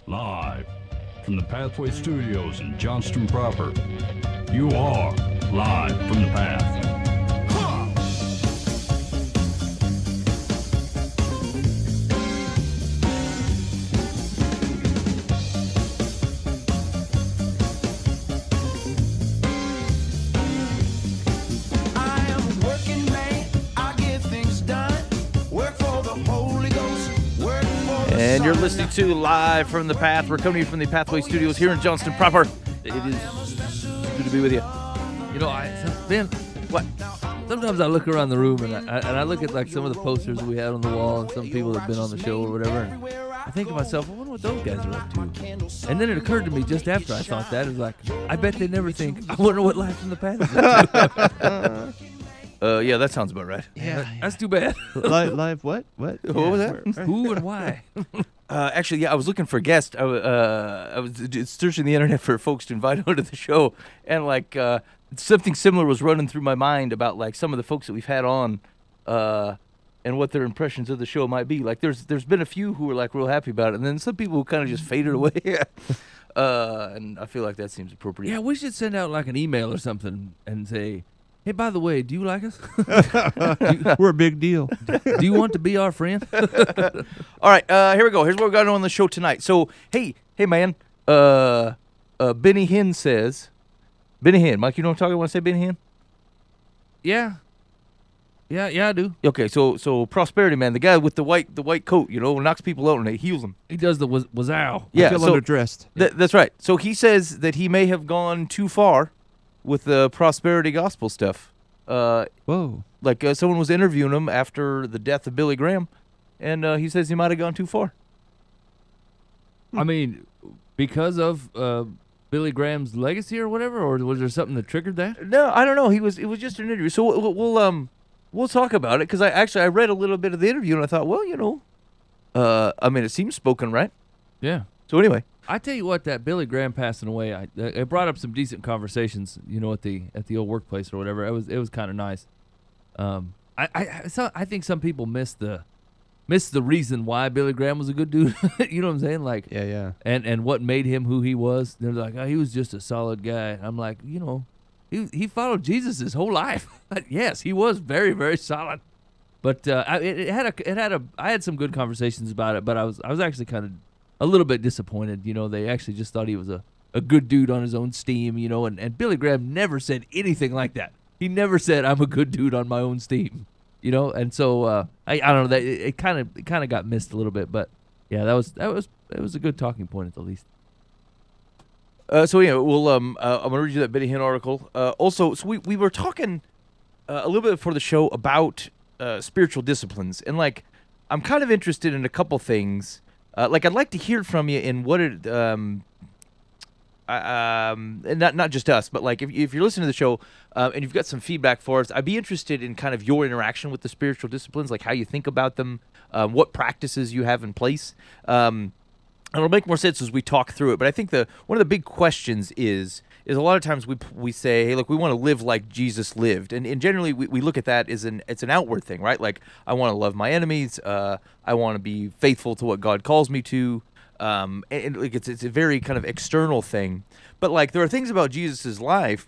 Live from the Pathway Studios in Johnston proper. You are live from the path. And you're listening to Live from the Path. We're coming to you from the Pathway Studios here in Johnston proper. It is good to be with you. You know, Ben, What? sometimes I look around the room and I look at like some of the posters we had on the wall and some people that have been on the show or whatever. And I think to myself, I wonder what those guys are up to. And then it occurred to me just after I thought that, it was like, I bet they never think, I wonder what Live from the Path is up to. Yeah, that sounds about right. That's too bad. Live what? What? What was that? Who and why? Actually, yeah, I was looking for guests. I was searching the internet for folks to invite onto the show, and like something similar was running through my mind about like some of the folks that we've had on, and what their impressions of the show might be. Like, there's been a few who were like real happy about it, and then some people who kind of just faded away. And I feel like that seems appropriate. Yeah, we should send out like an email or something and say, hey, by the way, do you like us? We're a big deal. Do you want to be our friend? All right, here we go. Here's what we got on the show tonight. So, hey, man, Benny Hinn says, Benny Hinn, Mike, you know what I'm talking about? Want to say Benny Hinn? Yeah, I do. Okay, so Prosperity Man, the guy with the white coat, you know, knocks people out and he heals them. He does the wazow. Yeah, I feel so underdressed. that's right. So he says that he may have gone too far with the prosperity gospel stuff. Whoa. Like someone was interviewing him after the death of Billy Graham, and he says he might have gone too far. I mean, because of Billy Graham's legacy or whatever, or was there something that triggered that? No, I don't know. It was just an interview. So we'll talk about it because I read a little bit of the interview and I thought, well, you know, I mean, it seems spoken right. Yeah. So anyway, I tell you what, that Billy Graham passing away, it brought up some decent conversations, you know, at the old workplace or whatever. It was kind of nice. I think some people miss the reason why Billy Graham was a good dude. You know what I'm saying? Like, Yeah. and what made him who he was. They're like, oh, he was just a solid guy. I'm like, you know, he followed Jesus his whole life. Yes, he was very, very solid. But I had some good conversations about it. But I was actually kind of a little bit disappointed. You know, they actually just thought he was a good dude on his own steam. You know, and Billy Graham never said anything like that. He never said, I'm a good dude on my own steam. You know, and so I don't know, that it kind of got missed a little bit, but yeah, it was a good talking point at the least. So yeah, well, I'm gonna read you that Benny Hinn article. Also, so we were talking a little bit before the show about spiritual disciplines, and like I'm kind of interested in a couple things. Like I'd like to hear from you in what it and not just us, but like if you're listening to the show and you've got some feedback for us, I'd be interested in kind of your interaction with the spiritual disciplines, like how you think about them, what practices you have in place. And it'll make more sense as we talk through it. But I think one of the big questions is a lot of times we say, hey, look, we want to live like Jesus lived, and generally we look at that as it's an outward thing, right? Like I want to love my enemies, I want to be faithful to what God calls me to. And like it's a very kind of external thing, but like there are things about Jesus's life,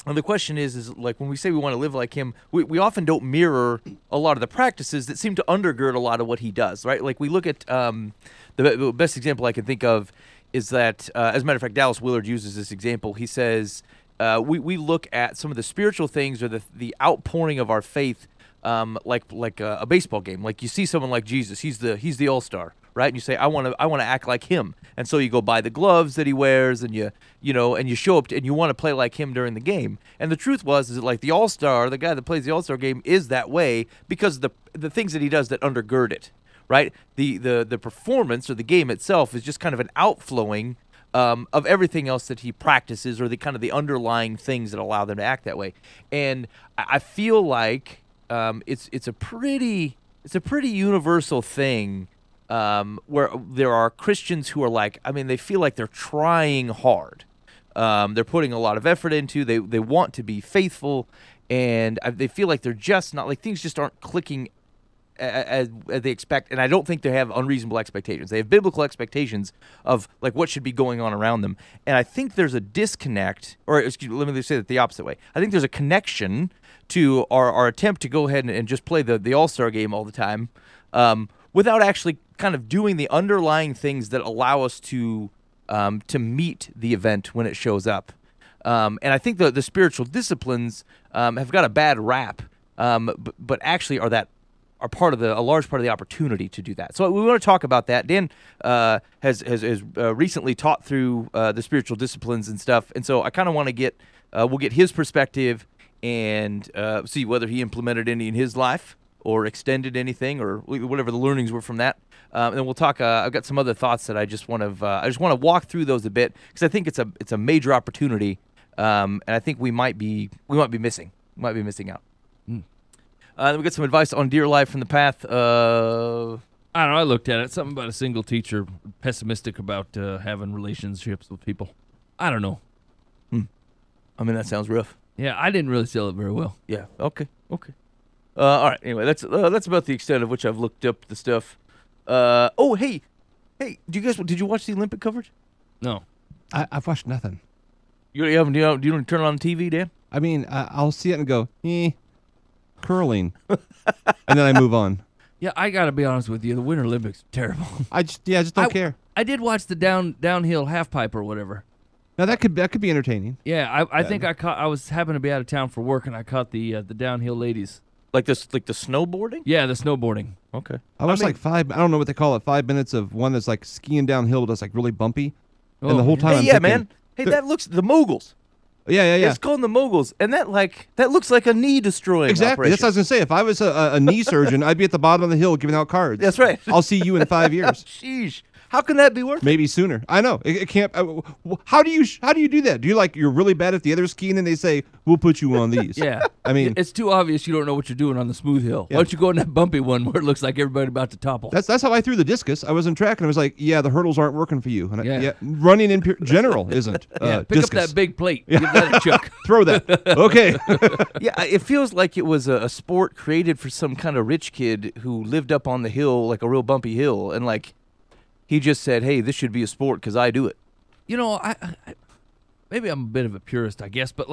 and the question is like when we say we want to live like him, we often don't mirror a lot of the practices that seem to undergird a lot of what he does, right? Like we look at the best example I can think of is that, as a matter of fact, Dallas Willard uses this example. He says we look at some of the spiritual things or the outpouring of our faith, like a baseball game. Like you see someone like Jesus, he's the all-star. Right, and you say, I want to act like him, and so you go buy the gloves that he wears, and you show up and you want to play like him during the game. And the truth is that like the all-star, the guy that plays the all-star game, is that way because of the things that he does that undergird it. Right, the performance or the game itself is just kind of an outflowing of everything else that he practices, or the kind of the underlying things that allow them to act that way. And I feel like it's a pretty universal thing. Where there are Christians who are like, I mean, they feel like they're trying hard. They're putting a lot of effort into. They want to be faithful, and they feel like they're just not, like things just aren't clicking as they expect, and I don't think they have unreasonable expectations. They have biblical expectations of like what should be going on around them, and I think there's a disconnect, or excuse me, let me say it the opposite way. I think there's a connection to our attempt to go ahead and just play the All-Star game all the time, without actually kind of doing the underlying things that allow us to meet the event when it shows up. And I think the spiritual disciplines have got a bad rap, but actually are a large part of the opportunity to do that. So we want to talk about that. Dan has recently taught through the spiritual disciplines and stuff, and so I kind of want to we'll get his perspective and see whether he implemented any in his life or extended anything or whatever the learnings were from that. And then we'll talk. I've got some other thoughts that I just want to walk through those a bit because I think it's a major opportunity, and I think we might be missing out. Then we got some advice on dear life from the path. I don't know. I looked at it. Something about a single teacher pessimistic about having relationships with people. I don't know. I mean, that sounds rough. Yeah, I didn't really sell it very well. Yeah. Okay. All right. Anyway, that's about the extent of which I've looked up the stuff. Hey, did you watch the Olympic coverage? No. I've watched nothing. You don't turn it on TV, Dan? I mean, I'll see it and go, curling, and then I move on. Yeah, I got to be honest with you. The Winter Olympics are terrible. I just don't care. I did watch the downhill half pipe or whatever. Now that could be entertaining. Yeah, I think I was happened to be out of town for work and I caught the downhill ladies. Like the snowboarding? Yeah, the snowboarding. Okay. I watched like I don't know what they call it, 5 minutes of one that's like skiing downhill that's like really bumpy. And the whole time I'm thinking, man. Hey, that looks the moguls. Yeah. It's called the moguls, and that looks like a knee destroying exactly. operation. That's what I was gonna say. If I was a knee surgeon, I'd be at the bottom of the hill giving out cards. That's right. I'll see you in 5 years. Sheesh. How can that be worth it? Maybe sooner. I know. It can't. How do you do that? Do you you're really bad at the other skiing and they say we'll put you on these? Yeah. I mean, it's too obvious you don't know what you're doing on the smooth hill. Yeah. Why don't you go on that bumpy one where it looks like everybody about to topple? that's how I threw the discus. I was in track and I was like, the hurdles aren't working for you. And running in general isn't. Pick discus. up that big plate. Give that a chuck. Throw that. Okay. Yeah, it feels like it was a sport created for some kind of rich kid who lived up on the hill, like a real bumpy hill, and he just said, hey, this should be a sport because I do it. You know, I maybe I'm a bit of a purist, I guess, but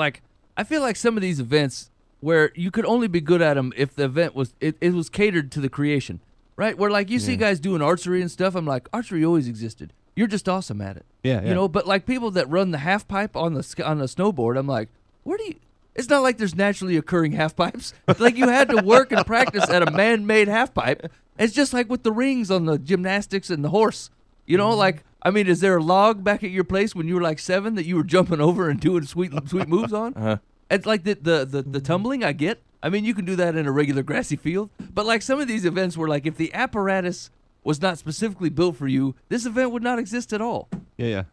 I feel like some of these events where you could only be good at them if the event was it was catered to the creation, right? Where you see guys doing archery and stuff, I'm like, archery always existed. You're just awesome at it. Yeah. You know, but people that run the half pipe on the snowboard, I'm like, it's not like there's naturally occurring half pipes. You had to work and practice at a man-made half pipe. It's just like with the rings on the gymnastics and the horse. You know, is there a log back at your place when you were 7 that you were jumping over and doing sweet moves on? Uh-huh. It's like the tumbling, I get. I mean, you can do that in a regular grassy field. But some of these events were if the apparatus was not specifically built for you, this event would not exist at all. Yeah.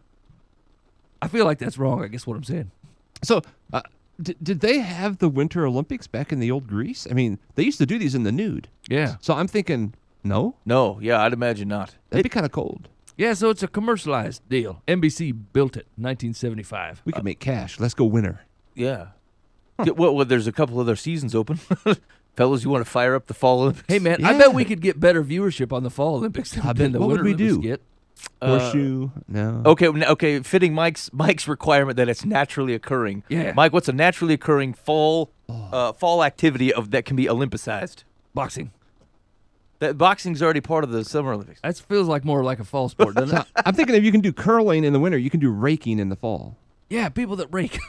I feel like that's wrong, I guess what I'm saying. So, did they have the Winter Olympics back in the old Greece? I mean, they used to do these in the nude. Yeah. So I'm thinking, no? No, yeah, I'd imagine not. That'd be kind of cold. Yeah, so it's a commercialized deal. NBC built it in 1975. We could make cash. Let's go winter. Yeah. Well, there's a couple other seasons open. Fellas, you want to fire up the Fall Olympics? Hey, man, I bet we could get better viewership on the Fall Olympics than the what Winter would we Olympics do? get. Horseshoe? No. Okay. Fitting Mike's requirement that it's naturally occurring. Yeah. Mike, what's a naturally occurring fall activity that can be Olympicized? Boxing. That boxing's already part of the Summer Olympics. That feels more like a fall sport, doesn't it? I'm thinking if you can do curling in the winter, you can do raking in the fall. Yeah, people that rake.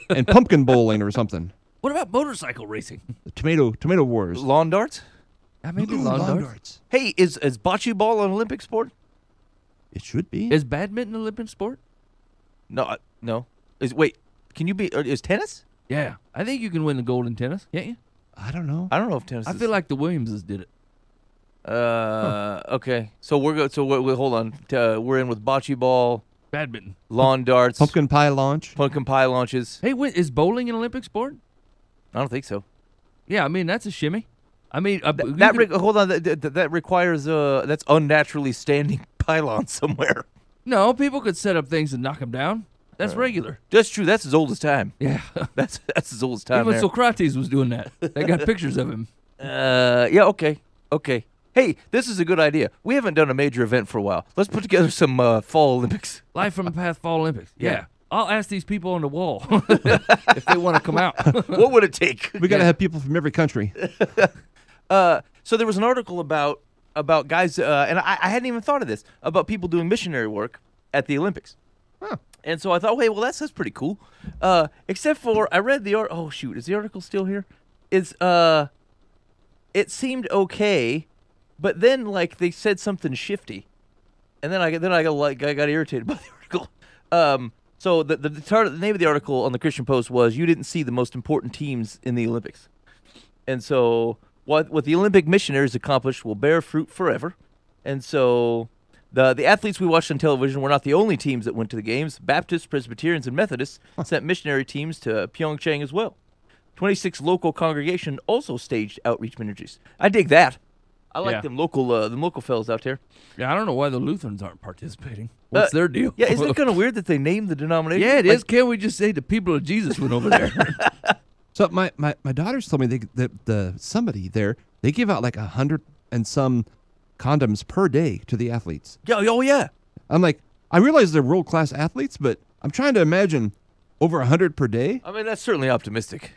And pumpkin bowling or something. What about motorcycle racing? Tomato wars. Lawn darts? Maybe lawn darts. Hey, is bocce ball an Olympic sport? It should be. Is badminton an Olympic sport? No. Can you be? Is tennis? Yeah, I think you can win the gold in tennis, can't you? I don't know. I don't know if tennis. I feel like the Williamses did it. Okay. So hold on. We're in with bocce ball, badminton, lawn darts, pumpkin pie launches. Hey, is bowling an Olympic sport? I don't think so. Yeah, I mean that's a shimmy. I mean hold on. That requires that's unnaturally standing pylon somewhere. No, people could set up things and knock them down. That's regular. That's true. That's as old as time. Yeah, that's as old as time. Even there. Socrates was doing that. They got pictures of him. Yeah. Okay. Okay. Hey, this is a good idea. We haven't done a major event for a while. Let's put together some Fall Olympics. Live from the Path Fall Olympics. Yeah. Yeah. I'll ask these people on the wall if they want to come out. What would it take? We got to have people from every country. So there was an article about guys, and I hadn't even thought of this, about people doing missionary work at the Olympics. Huh. And so I thought, hey, well, that's pretty cool. Except for I read the oh shoot, is the article still here? It seemed okay, but then like they said something shifty, and then I got irritated by the article. So the name of the article on the Christian Post was "You didn't see the most important teams in the Olympics," and so what the Olympic missionaries accomplished will bear fruit forever, and so. The athletes we watched on television were not the only teams that went to the games. Baptists, Presbyterians, and Methodists sent missionary teams to Pyeongchang as well. 26 local congregations also staged outreach ministries. I dig that. I like Yeah. them local fellas out there. Yeah, I don't know why the Lutherans aren't participating. What's their deal? Yeah, isn't it kind of weird that they named the denomination? Yeah, it Like, is. Can't we just say the people of Jesus went over there? So my daughters told me somebody there, they give out like 100 and some condoms per day to the athletes. Yeah, oh yeah. I'm like, I realize they're world-class athletes, but I'm trying to imagine over 100 per day. I mean, that's certainly optimistic.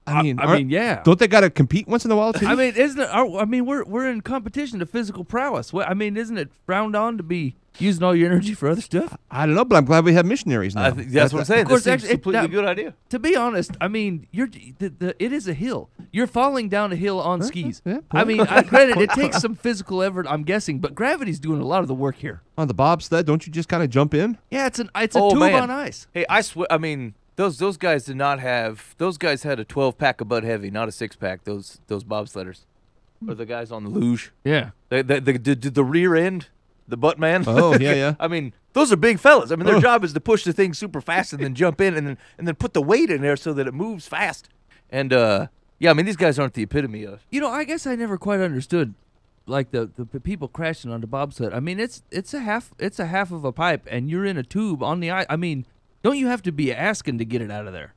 I mean, yeah. don't they got to compete once in a while too? I mean, isn't it? I mean, we're in competition to physical prowess. I mean, isn't it frowned on to be using all your energy for other stuff? I don't know, but I'm glad we have missionaries now. I think that's what I'm saying. Of course, This seems actually, completely good idea. To be honest, I mean, it is a hill. You're falling down a hill on skis. yeah, I mean, granted, it takes some physical effort, I'm guessing, but gravity's doing a lot of the work here. On the bobsled, don't you just kind of jump in? Yeah, it's a Oh, tube man. on ice. Hey, I swear. I mean, those guys did not have. Those guys had a 12-pack of Bud Heavy, not a 6-pack. Those bobsledders, or the guys on the luge. Yeah. The rear end, the butt man. Oh, yeah, yeah. I mean, those are big fellas. I mean, their job is to push the thing super fast and then jump in and then put the weight in there so that it moves fast. And yeah, I mean, these guys aren't the epitome of. You know, I guess I never quite understood, like the people crashing on the bobsled. I mean, it's a half of a pipe, and you're in a tube on the ice. I mean, don't you have to be asking to get it out of there?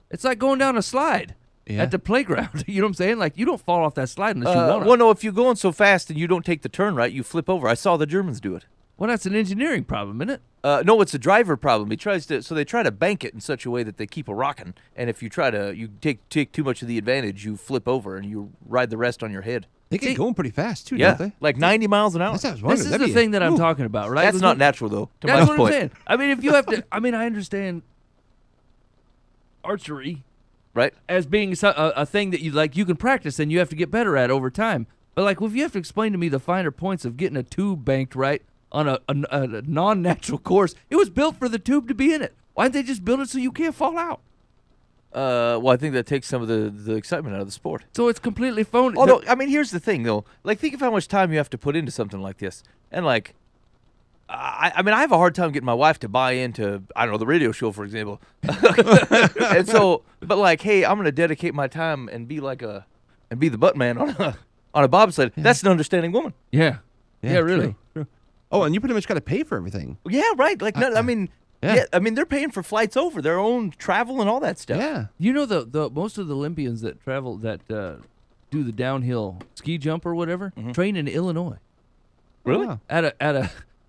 It's like going down a slide at the playground. You know what I'm saying? Like, you don't fall off that slide unless you want to. Well, no, if you're going so fast and you don't take the turn right, you flip over. I saw the Germans do it. Well, that's an engineering problem, isn't it? No, it's a driver problem. He tries to, so they try to bank it in such a way that they keep a rocking. And if you take too much of the advantage, you flip over and you ride the rest on your head. They get going pretty fast too, Yeah, don't they? like 90 miles an hour. That's what I was This wondering. is That'd the be thing that I'm talking about, right? That's not natural, though. To That's Mike's what point, I'm saying. I mean, if you have to, I mean, I understand archery right? as being a thing that you can practice and you have to get better at over time. But like, if you have to explain to me the finer points of getting a tube banked right on a non-natural course, it was built for the tube to be in it. Why didn't they just build it so you can't fall out? Well, I think that takes some of the excitement out of the sport. So it's completely phony. Although, I mean, here's the thing, though. Like, think of how much time you have to put into something like this. And, like, I mean, I have a hard time getting my wife to buy into, I don't know, the radio show, for example. And so, but, like, hey, I'm going to dedicate my time and be the butt man on a bobsled. Yeah. That's an understanding woman. Yeah, really. True. Oh, and you pretty much got to pay for everything. Yeah, right. Like, no, I mean... Yeah, I mean, they're paying for flights over, their own travel and all that stuff. Yeah. You know, the most of the Olympians that travel, that do the downhill ski jump or whatever, train in Illinois. Really? Wow. At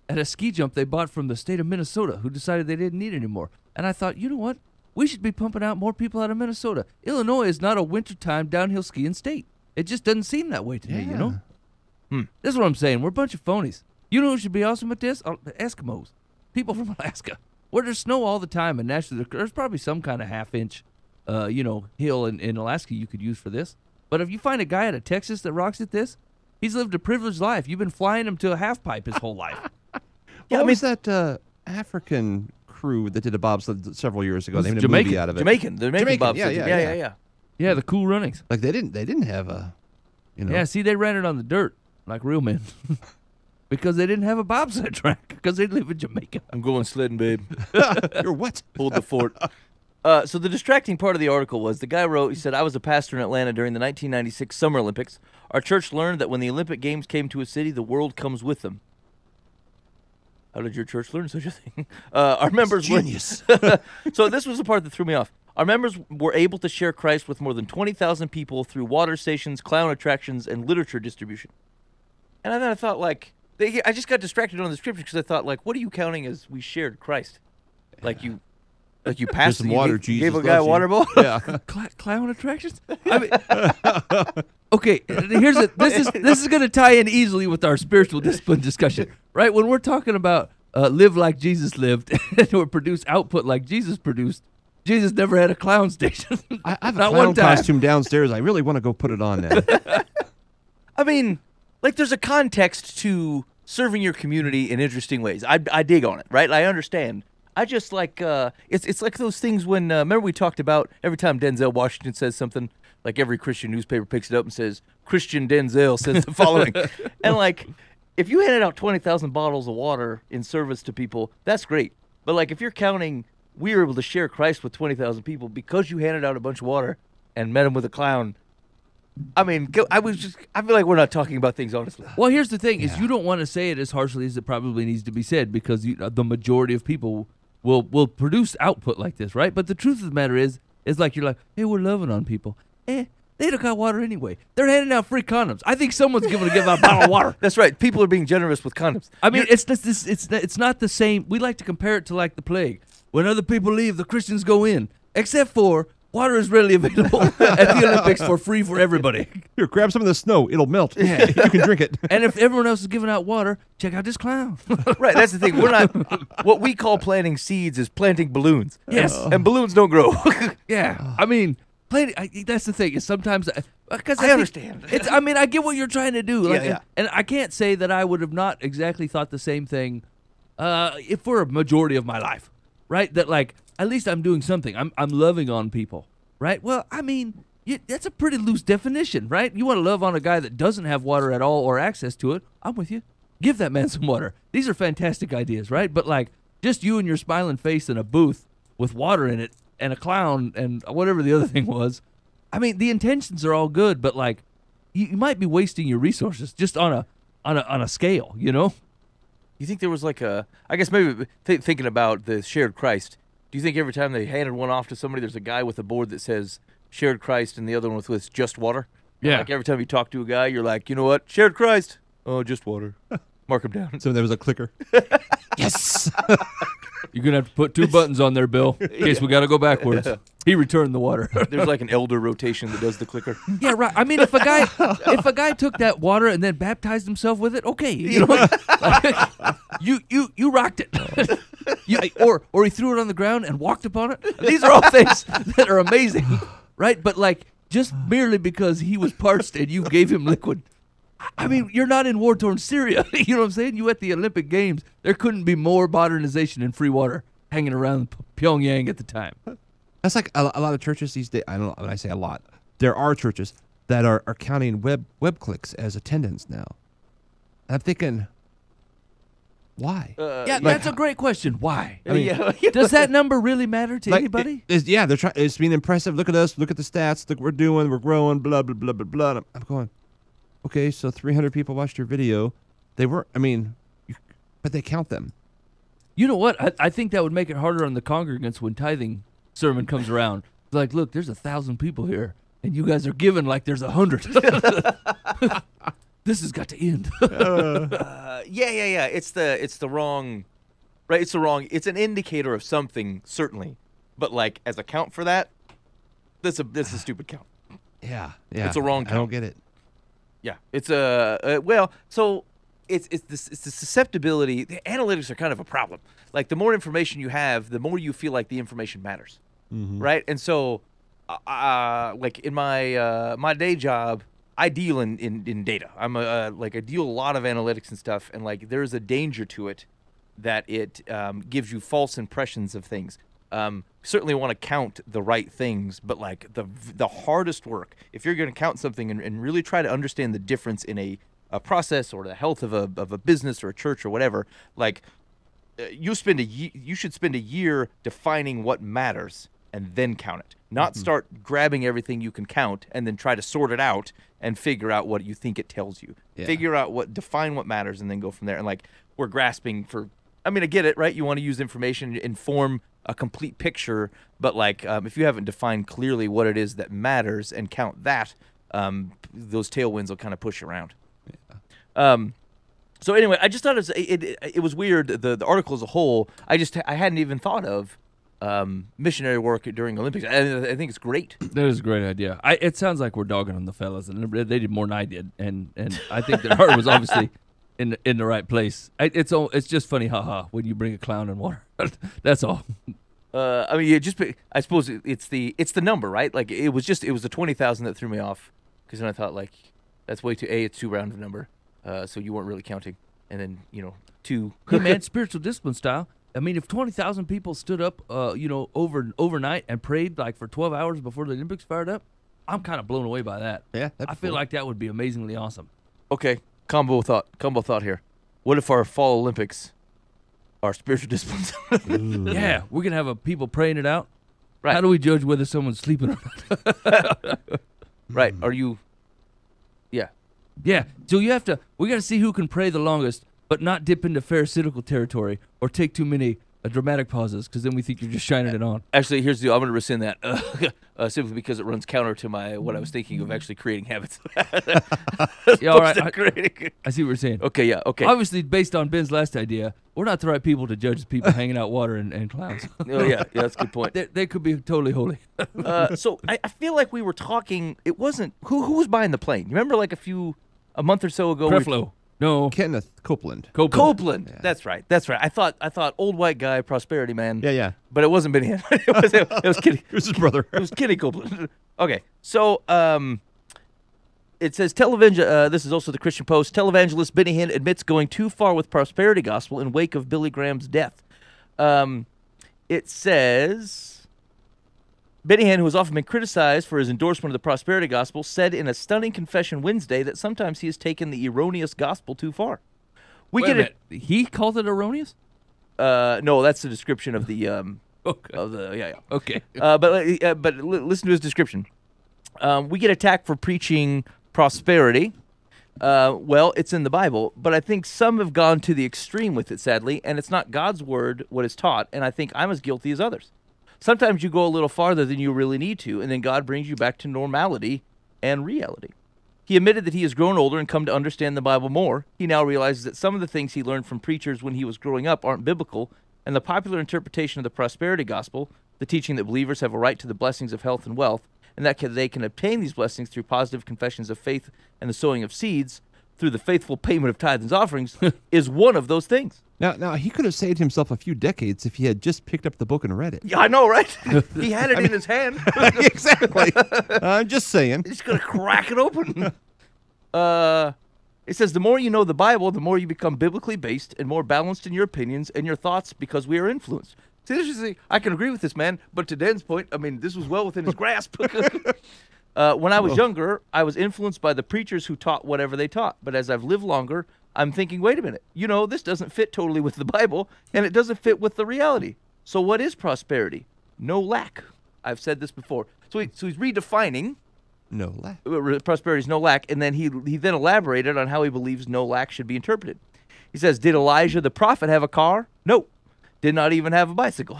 a ski jump they bought from the state of Minnesota, who decided they didn't need it anymore. And I thought, you know what? We should be pumping out more people out of Minnesota. Illinois is not a wintertime downhill skiing state. It just doesn't seem that way to me, you know? This is what I'm saying. We're a bunch of phonies. You know who should be awesome at this? Eskimos. People from Alaska. Where there's snow all the time, and naturally there's probably some kind of half-inch, hill in Alaska you could use for this. But if you find a guy out of Texas that rocks at this, he's lived a privileged life. You've been flying him to a half pipe his whole life. Yeah, what was that African crew that did a bobsled several years ago? They made a Jamaican. movie out of it. Jamaican bobsled. Yeah. Yeah, the Cool Runnings. Like they didn't have a, Yeah, see, they ran it on the dirt like real men. Because they didn't have a bobsled track, because they live in Jamaica. I'm going sledding, babe. You're what? Hold the fort. So the distracting part of the article was the guy wrote, he said, I was a pastor in Atlanta during the 1996 Summer Olympics. Our church learned that when the Olympic Games came to a city, the world comes with them. How did your church learn such a thing? Our members Genius. So this was the part that threw me off. Our members were able to share Christ with more than 20,000 people through water stations, clown attractions, and literature distribution. And then I thought, like, I just got distracted on the scripture because I thought, like, what are you counting as we shared Christ? Like you passed some water. You gave a guy a loves you. water bottle. Yeah. Clown attractions? I mean, okay, this is going to tie in easily with our spiritual discipline discussion, right? When we're talking about live like Jesus lived or produce output like Jesus produced, Jesus never had a clown station. I have a Not clown one time. costume downstairs. I really want to go put it on now. I mean, like, there's a context to serving your community in interesting ways. I dig on it, right? I understand. I just like it's like those things when remember we talked about every time Denzel Washington says something, like every Christian newspaper picks it up and says Christian Denzel says the following, and like if you handed out 20,000 bottles of water in service to people, that's great. But like if you're counting, we were able to share Christ with 20,000 people because you handed out a bunch of water and met him with a clown. I mean, I feel like we're not talking about things honestly. Well, here's the thing: is you don't want to say it as harshly as it probably needs to be said because the majority of people will produce output like this, right? But the truth of the matter is like you're like, hey, we're loving on people. They don't got water anyway. They're handing out free condoms. I think someone's going to give out a bottle of water. That's right. People are being generous with condoms. I mean, it's not the same. We like to compare it to like the plague. When other people leave, the Christians go in. Except for water is readily available at the Olympics for free for everybody. Here, grab some of the snow. It'll melt. Yeah. You can drink it. And if everyone else is giving out water, check out this clown. Right, that's the thing. We're not. What we call planting seeds is planting balloons. Yes. And balloons don't grow. Yeah. I mean, that's the thing. Is sometimes because I understand. I mean, I get what you're trying to do. Like, Yeah. And I can't say that I would have not exactly thought the same thing if for a majority of my life, right? That like at least I'm doing something. I'm loving on people, right? Well, I mean, that's a pretty loose definition, right? You want to love on a guy that doesn't have water at all or access to it. I'm with you. Give that man some water. These are fantastic ideas, right? But like just you and your smiling face in a booth with water in it and a clown and whatever the other thing was. I mean, the intentions are all good, but like you might be wasting your resources just on a scale, you know? You think there was like I guess maybe thinking about the shared Christ, do you think every time they handed one off to somebody, there's a guy with a board that says shared Christ and the other one with just water? Yeah. Like every time you talk to a guy, you're like, you know what? Shared Christ. Oh, just water. Mark him down. So there was a clicker. Yes. You're going to have to put 2 buttons on there, Bill, in case we got to go backwards. He returned the water. There's like an elder rotation that does the clicker. Yeah, right. I mean, if a guy took that water and then baptized himself with it, okay, you know, you rocked it. Or he threw it on the ground and walked upon it. These are all things that are amazing, right? But like just merely because he was parched and you gave him liquid. I mean, you're not in war-torn Syria. You know what I'm saying? You at the Olympic Games. There couldn't be more modernization and free water hanging around Pyongyang at the time. That's like a lot of churches these days. I don't know when I say a lot. There are churches that are counting web clicks as attendance now. I'm thinking, why? That's a great question. Why? I mean, Does that number really matter to like, anybody? they're trying. It's being impressive. Look at us. Look at the stats. Look what we're doing. We're growing. Blah blah blah blah blah. I'm going. Okay, so 300 people watched your video. They were. I mean, but they count them. You know what? I think that would make it harder on the congregants when tithing sermon comes around. It's like, look, there's 1,000 people here, and you guys are giving like there's 100. This has got to end. Yeah. It's the wrong, right? It's the wrong. It's an indicator of something, certainly, but like as a count for that, that's a stupid count. Yeah. It's a wrong count. I don't get it. Yeah, it's so it's the susceptibility. The analytics are kind of a problem. Like the more information you have, the more you feel like the information matters, right? And so, like in my day job, I deal in data. I deal a lot of analytics and stuff, and like there's a danger to it that it gives you false impressions of things. Certainly want to count the right things, but like the hardest work, if you're going to count something and really try to understand the difference in a process or the health of a business or a church or whatever, like you should spend a year defining what matters and then count it, not start grabbing everything you can count and then try to sort it out and figure out what you think it tells you. Yeah. Define what matters and then go from there. And like we're grasping for I mean, I get it, right? You want to use information, inform a complete picture, but like if you haven't defined clearly what it is that matters and count that, those tailwinds will kind of push around. Yeah. So anyway, I just thought it was weird. The article as a whole, I hadn't even thought of missionary work during Olympics. I think it's great. That is a great idea. It sounds like we're dogging on the fellas, and they did more than I did, and I think their heart was obviously in the right place. It's just funny, haha, when you bring a clown in water. That's all. I mean, I suppose it's the number, right? Like it was the 20,000 that threw me off, because then I thought like that's way too it's too round a number, so you weren't really counting, and then two. Hey man, spiritual discipline style. I mean, if 20,000 people stood up, overnight and prayed like for 12 hours before the Olympics fired up, I'm kind of blown away by that. Yeah, I feel like that would be amazingly awesome. Okay, combo thought here. What if our fall Olympics are spiritual disciplines? Yeah, we're gonna have people praying it out. Right. How do we judge whether someone's sleeping or not? Right. Are you? Yeah. Yeah. So we got to see who can pray the longest, but not dip into pharisaical territory or take too many dramatic pauses, because then we think you're just shining it on. Actually, here's the deal. I'm going to rescind that simply because it runs counter to what I was thinking of actually creating habits. Yeah, all right. I see what you're saying. Okay, yeah, okay. Obviously, based on Ben's last idea, we're not the right people to judge people hanging out water and clowns. Oh, yeah, that's a good point. They could be totally holy. So I feel like we were talking. It wasn't who was buying the plane. You remember, like a month or so ago. Creflo. No. Kenneth Copeland. Copeland. Yeah. That's right. I thought old white guy, prosperity man. Yeah. But it wasn't Benny Hinn. it was Kitty. It was his brother. It was Kenny Copeland. Okay, so it says this is also the Christian Post. Televangelist Benny Hinn admits going too far with prosperity gospel in wake of Billy Graham's death. It says Benny Hinn, who has often been criticized for his endorsement of the prosperity gospel, said in a stunning confession Wednesday that sometimes he has taken the erroneous gospel too far. Wait a minute. He called it erroneous? No, that's the description of the Okay. of the yeah. Okay. But listen to his description. We get attacked for preaching prosperity. Well, it's in the Bible, but I think some have gone to the extreme with it, sadly, and it's not God's word what is taught, and I think I'm as guilty as others. Sometimes you go a little farther than you really need to, and then God brings you back to normality and reality. He admitted that he has grown older and come to understand the Bible more. He now realizes that some of the things he learned from preachers when he was growing up aren't biblical, and the popular interpretation of the prosperity gospel, the teaching that believers have a right to the blessings of health and wealth, and that they can obtain these blessings through positive confessions of faith and the sowing of seeds, through the faithful payment of tithes and offerings, is one of those things. Now he could have saved himself a few decades if he had just picked up the book and read it. Yeah, I know, right? He had it in his hand. Exactly. I'm just saying. He's going to crack it open. It says, the more you know the Bible, the more you become biblically based and more balanced in your opinions and your thoughts because we are influenced. See, I can agree with this man, but to Dan's point, I mean, this was well within his grasp. When I was younger, I was influenced by the preachers who taught whatever they taught. But as I've lived longer, I'm thinking, wait a minute, this doesn't fit totally with the Bible, and it doesn't fit with the reality. So what is prosperity? No lack. I've said this before. So he's redefining. No lack. Prosperity is no lack, and then he then elaborated on how he believes no lack should be interpreted. He says, did Elijah the prophet have a car? No. Did not even have a bicycle.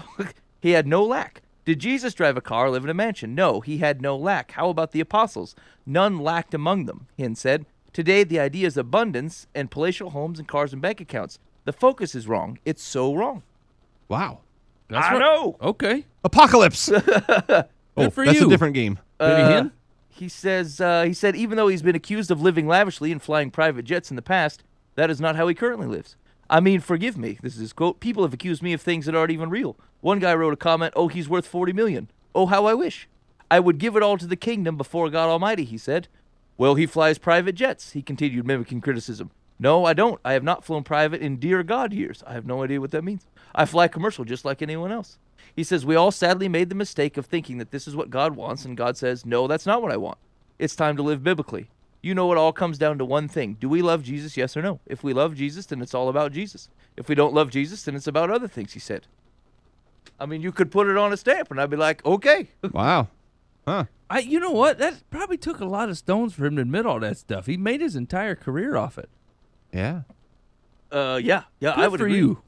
He had no lack. Did Jesus drive a car or live in a mansion? No, he had no lack. How about the apostles? None lacked among them, Hinn said. Today, the idea is abundance and palatial homes and cars and bank accounts. The focus is wrong. It's so wrong. Wow. I know. Okay. Apocalypse. Good for That's you. a different game. Benny Hinn? He said even though he's been accused of living lavishly and flying private jets in the past, that is not how he currently lives. I mean, forgive me. This is his quote. People have accused me of things that aren't even real. One guy wrote a comment, oh, he's worth $40 million. Oh, how I wish. I would give it all to the kingdom before God Almighty, he said. Well, he flies private jets, he continued, mimicking criticism. No, I don't. I have not flown private in dear God years. I have no idea what that means. I fly commercial just like anyone else. He says, we all sadly made the mistake of thinking that this is what God wants, and God says, no, that's not what I want. It's time to live biblically. You know, it all comes down to one thing. Do we love Jesus, yes or no? If we love Jesus, then it's all about Jesus. If we don't love Jesus, then it's about other things, he said. I mean, you could put it on a stamp, and I'd be like, okay. Wow. Huh. You know what? That probably took a lot of stones for him to admit all that stuff. He made his entire career off it. Yeah. Yeah, Good I would for agree. you.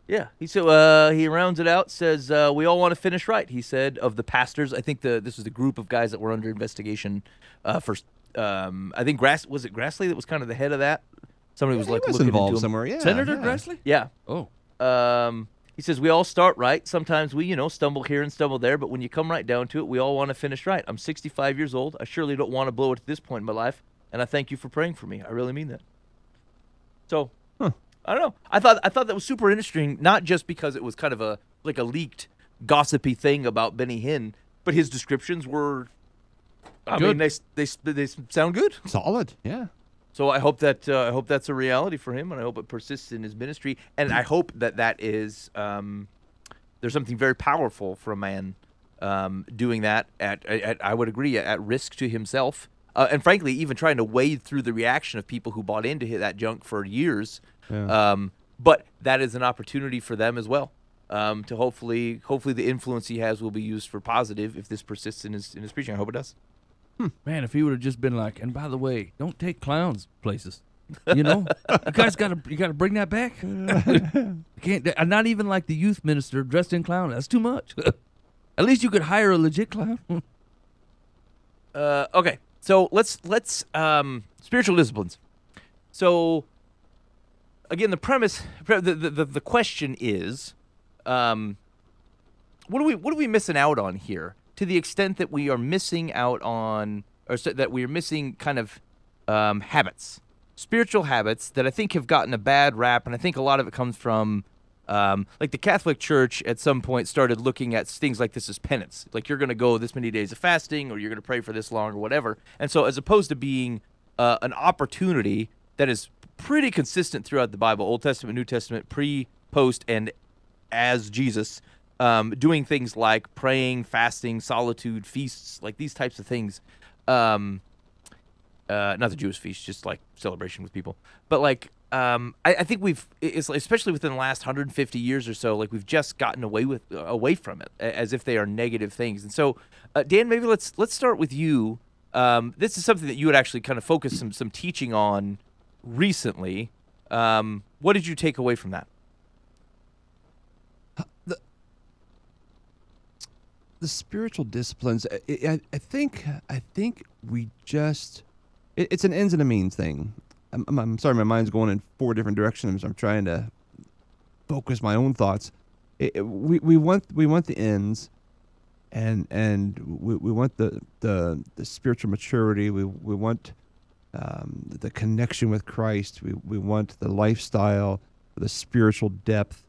Yeah, he rounds it out. Says we all want to finish right. He said of the pastors. I think this was the group of guys that were under investigation. For I think was it Grassley that was kind of the head of that. Somebody was He like was looking involved into him. somewhere. Yeah, Senator yeah. Grassley? Yeah. Oh. He says we all start right. Sometimes we, stumble here and stumble there, but when you come right down to it, we all want to finish right. I'm 65 years old. I surely don't want to blow it at this point in my life, and I thank you for praying for me. I really mean that. So, I don't know. I thought that was super interesting, not just because it was kind of a leaked, gossipy thing about Benny Hinn, but his descriptions were, I mean, they sound good. Solid. Yeah. So I hope that's a reality for him, and I hope it persists in his ministry, and I hope that is there's something very powerful for a man doing that at I would agree at risk to himself, and frankly even trying to wade through the reaction of people who bought into that junk for years. Yeah. But that is an opportunity for them as well. To hopefully the influence he has will be used for positive if this persists in his preaching. I hope it does. Man, if he would have just been like, and by the way, don't take clowns places. You guys gotta bring that back. You can't. Not even like the youth minister dressed in clown. That's too much. At least you could hire a legit clown. Okay, so let's spiritual disciplines. So again, the premise, the question is, what are we missing out on here? To the extent that we are missing out on, that we are missing kind of habits, spiritual habits that I think have gotten a bad rap, and I think a lot of it comes from, like the Catholic Church at some point started looking at things like this as penance. Like you're going to go this many days of fasting, or you're going to pray for this long, or whatever. And so as opposed to being an opportunity that is pretty consistent throughout the Bible, Old Testament, New Testament, pre, post, and as Jesus, doing things like praying, fasting, solitude, feasts, like these types of things. Not the Jewish feast, just like celebration with people. But like, I think it's especially within the last 150 years or so, like we've just gotten away from it, as if they are negative things. And so, Dan, maybe let's start with you. This is something that you had actually kind of focused some teaching on recently. What did you take away from that? The spiritual disciplines, I think we just, it's an ends and a means thing. I'm sorry, my mind's going in 4 different directions. I'm trying to focus my own thoughts. We want the ends, and we want the spiritual maturity. We want the connection with Christ. We want the lifestyle, the spiritual depth,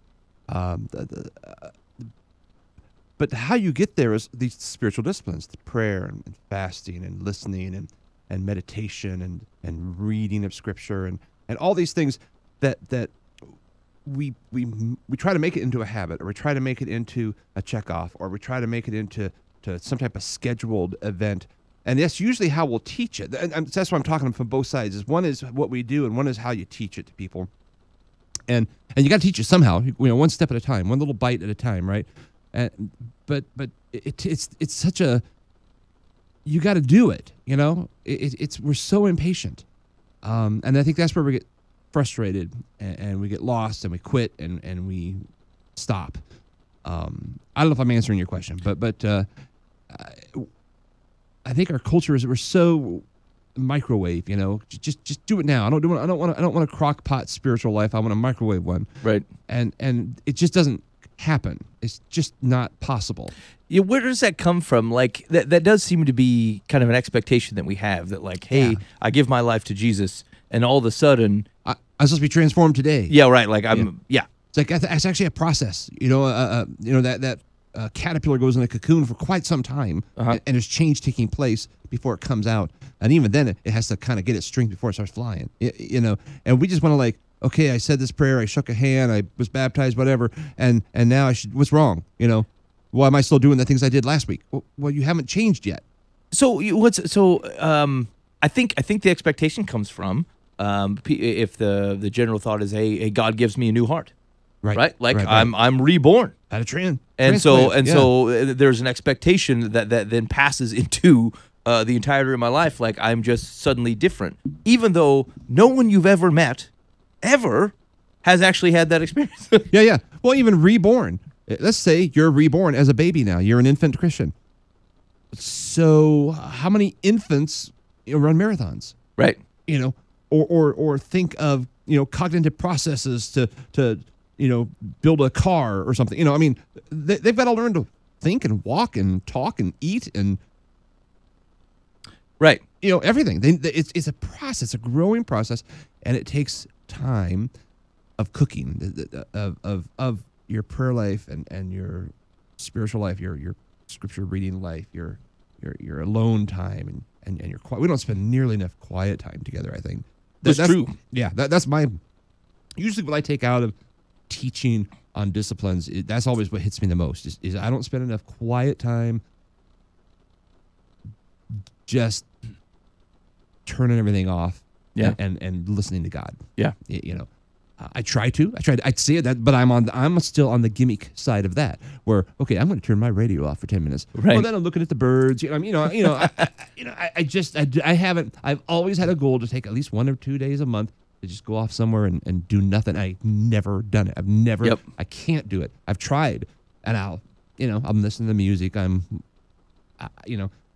but how you get there is these spiritual disciplines, the prayer and fasting and listening and meditation and reading of Scripture and all these things that we try to make it into a habit, or we try to make it into a checkoff, or we try to make it into some type of scheduled event. And that's usually how we'll teach it. And that's what I'm talking from both sides. Is one is what we do, and one is how you teach it to people. And you got to teach it somehow, one step at a time, one little bite at a time, right? But it's such a, you got to do it, we're so impatient, and I think that's where we get frustrated and we get lost and we quit and we stop. I don't know if I'm answering your question, but I think our culture is, we're so microwave, just do it now. I don't want a crock pot spiritual life. I want a microwave one, right? And it just doesn't happen. It's just not possible. Yeah, where does that come from? Like that does seem to be kind of an expectation that we have, that like, hey, I give my life to Jesus, and all of a sudden I'm supposed to be transformed today. Yeah, right. Like It's like it's actually a process. That caterpillar goes in a cocoon for quite some time, and there's change taking place before it comes out, and even then it has to kind of get its strength before it starts flying. And we just want to like, okay, I said this prayer, I shook a hand, I was baptized, whatever, and now I should. What's wrong? Why am I still doing the things I did last week? Well, you haven't changed yet. So I think the expectation comes from if the general thought is, hey, God gives me a new heart, right? Like right. I'm reborn. At a trend. And so there's an expectation that then passes into the entirety of my life. Like I'm just suddenly different, even though no one you've ever met ever has actually had that experience. Yeah. Well, even reborn. Let's say you're reborn as a baby now. You're an infant Christian. So how many infants run marathons? Right. Or think of cognitive processes to build a car or something. I mean, they've got to learn to think and walk and talk and eat and right. Everything. It's a process, a growing process, and it takes time of cooking of your prayer life and your spiritual life, your scripture reading life, your alone time and your quiet. We don't spend nearly enough quiet time together, I think. That's true. Yeah, that's my usually what I take out of teaching on disciplines. That's always what hits me the most is I don't spend enough quiet time just turning everything off and listening to God. Yeah. I try to. I'd say that, but I'm still on the gimmick side of that. Where okay, I'm going to turn my radio off for 10 minutes. Right. Well, then I'm looking at the birds. I haven't. I've always had a goal to take at least 1 or 2 days a month to just go off somewhere and do nothing. I've never done it. I've never. Yep. I can't do it. I've tried, and I'm listening to music.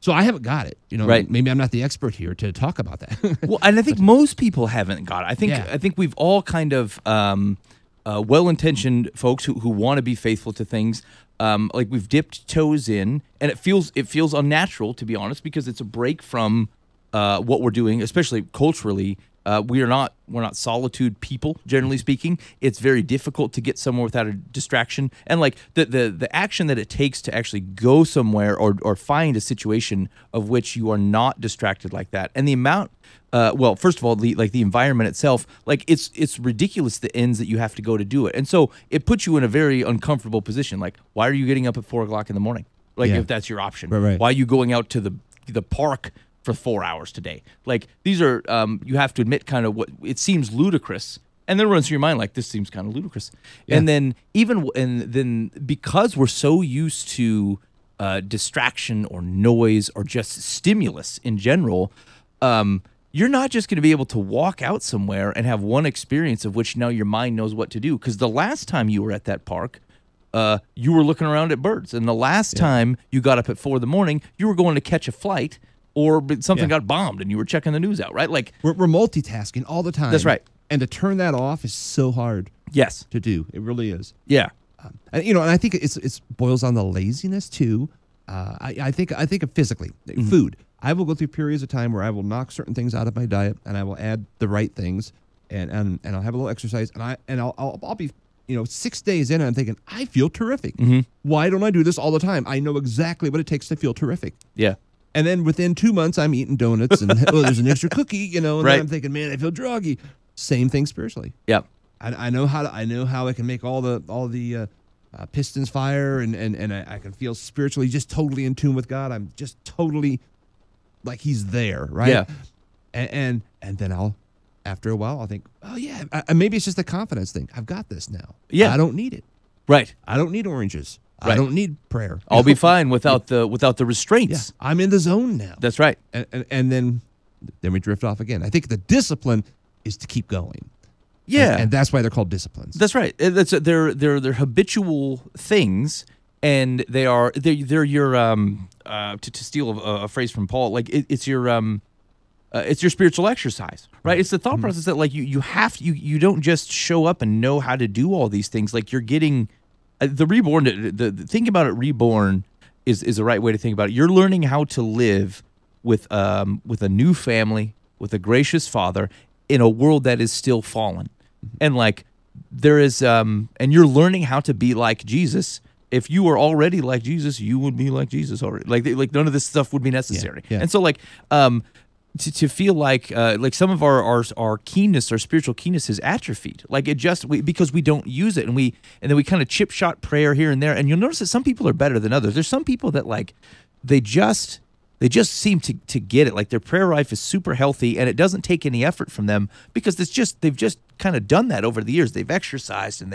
So I haven't got it. Right. Maybe I'm not the expert here to talk about that. Well, and I think most people haven't got it. I think we've all kind of well-intentioned folks who want to be faithful to things. Like we've dipped toes in, and it feels unnatural, to be honest, because it's a break from what we're doing, especially culturally. We're not solitude people, generally speaking. It's very difficult to get somewhere without a distraction, and like the action that it takes to actually go somewhere or find a situation of which you are not distracted like that, and the amount. Well, first of all, the environment itself, like it's ridiculous the ends that you have to go to do it, and so it puts you in a very uncomfortable position. Like, why are you getting up at 4 o'clock in the morning? Like, if that's your option, right. Why are you going out to the park for 4 hours today? Like, these are you have to admit kind of what it seems ludicrous, and then it runs through your mind like, this seems kind of ludicrous. Yeah. And then because we're so used to distraction or noise or just stimulus in general, you're not just going to be able to walk out somewhere and have one experience of which now your mind knows what to do, because the last time you were at that park, you were looking around at birds, and the last time you got up at 4 a.m, you were going to catch a flight, or something got bombed and you were checking the news out, right? Like we're multitasking all the time. That's right. And to turn that off is so hard. Yes. To do. It really is. Yeah. And I think it's boils on the laziness too. I think of physically food. I will go through periods of time where I will knock certain things out of my diet, and I will add the right things, and I'll have a little exercise, and I'll be 6 days in, and I'm thinking I feel terrific. Mm-hmm. Why don't I do this all the time? I know exactly what it takes to feel terrific. Yeah. And then within 2 months, I'm eating donuts, and there's an extra cookie, and right. then I'm thinking, man, I feel druggy. Same thing spiritually. Yeah. I know how I can make all the pistons fire, and I can feel spiritually just totally in tune with God. I'm just totally like He's there, right? Yeah. And then after a while, I'll think, oh yeah, maybe it's just a confidence thing. I've got this now. Yeah. I don't need it. Right. I don't need oranges. Right. I don't need prayer. I'll be fine without the restraints. Yeah. I'm in the zone now. That's right. And then we drift off again. I think the discipline is to keep going. Yeah. And that's why they're called disciplines. That's right. They're habitual things, and they're your to steal a phrase from Paul, like it's your spiritual exercise, right? It's the thought process that like you don't just show up and know how to do all these things. Like you're getting the reborn. The think about it. Reborn is the right way to think about it. You're learning how to live with a new family, with a gracious Father, in a world that is still fallen, and like there is and you're learning how to be like Jesus. If you were already like Jesus, you would be like Jesus already. Like none of this stuff would be necessary. Yeah. And so like to feel like some of our keenness, our spiritual keenness is atrophied. Like because we don't use it, and then we kind of chip shot prayer here and there. And you'll notice that some people are better than others. There's some people that like they just seem to get it. Like their prayer life is super healthy, and it doesn't take any effort from them because they've just kind of done that over the years. They've exercised, and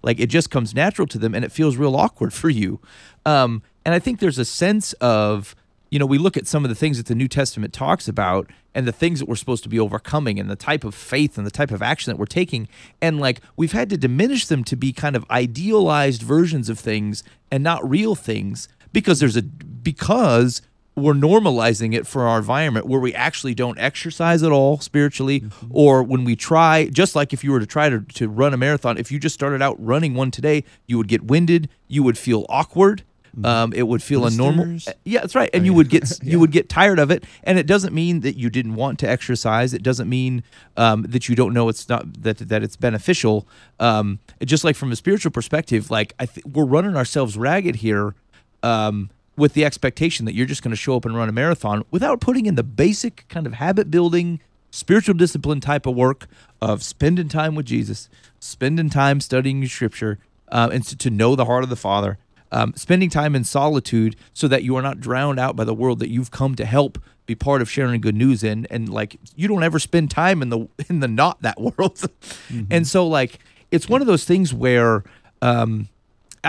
like it just comes natural to them, and it feels real awkward for you. And I think there's a sense of we look at some of the things that the New Testament talks about and the things that we're supposed to be overcoming and the type of faith and the type of action that we're taking. And like we've had to diminish them to be kind of idealized versions of things and not real things because we're normalizing it for our environment where we actually don't exercise at all spiritually, or when we try, just like if you were to try to run a marathon, if you just started out running one today, you would get winded, you would feel awkward. It would feel unnormal. Yeah, that's right. And you would get tired of it. And it doesn't mean that you didn't want to exercise. It doesn't mean that you don't know it's not that it's beneficial. Just like from a spiritual perspective, like we're running ourselves ragged here. With the expectation that you're just going to show up and run a marathon without putting in the basic kind of habit building, spiritual discipline type of work of spending time with Jesus, spending time studying Scripture, and to know the heart of the Father, spending time in solitude so that you are not drowned out by the world that you've come to help be part of sharing good news in, and like you don't ever spend time in the not that world. And so like it's one of those things where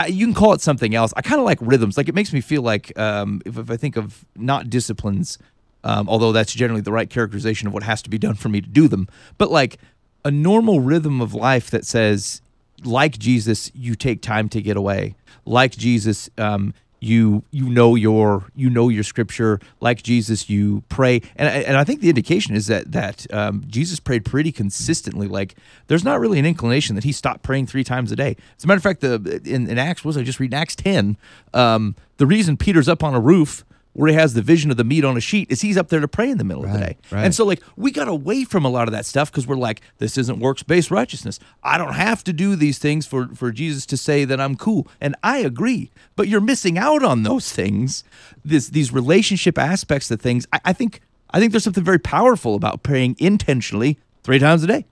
you can call it something else. I kind of like rhythms. Like it makes me feel like if I think of not disciplines, although that's generally the right characterization of what has to be done for me to do them, but like a normal rhythm of life that says, like Jesus, you take time to get away. Like Jesus, you know your Scripture. Like Jesus, you pray, and I think the indication is that Jesus prayed pretty consistently. Like there's not really an inclination that he stopped praying 3 times a day. As a matter of fact, in Acts, I just read Acts 10, the reason Peter's up on a roof where he has the vision of the meat on a sheet is he's up there to pray in the middle of the day. Right. And so like we got away from a lot of that stuff because we're like, this isn't works-based righteousness. I don't have to do these things for Jesus to say that I'm cool. And I agree, but you're missing out on those things, these relationship aspects of things. I think there's something very powerful about praying intentionally 3 times a day.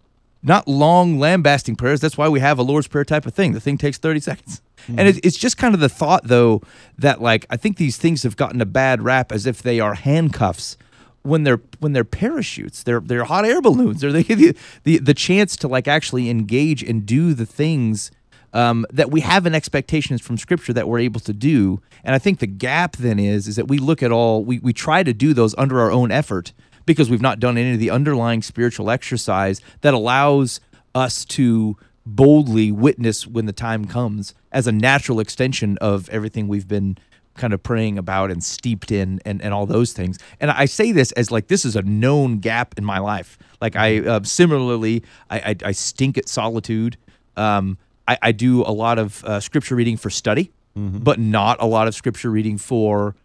Not long lambasting prayers. That's why we have a Lord's Prayer type of thing. The thing takes 30 seconds. And it's just kind of the thought, though, that like I think these things have gotten a bad rap as if they are handcuffs when they're parachutes. They're hot air balloons. They give you the chance to like actually engage and do the things that we have in expectations from Scripture that we're able to do. And I think the gap then is that we look at we try to do those under our own effort because we've not done any of the underlying spiritual exercise that allows us to boldly witness when the time comes as a natural extension of everything we've been kind of praying about and steeped in and all those things. And I say this as like this is a known gap in my life. Like I similarly, I stink at solitude. I do a lot of Scripture reading for study, but not a lot of Scripture reading for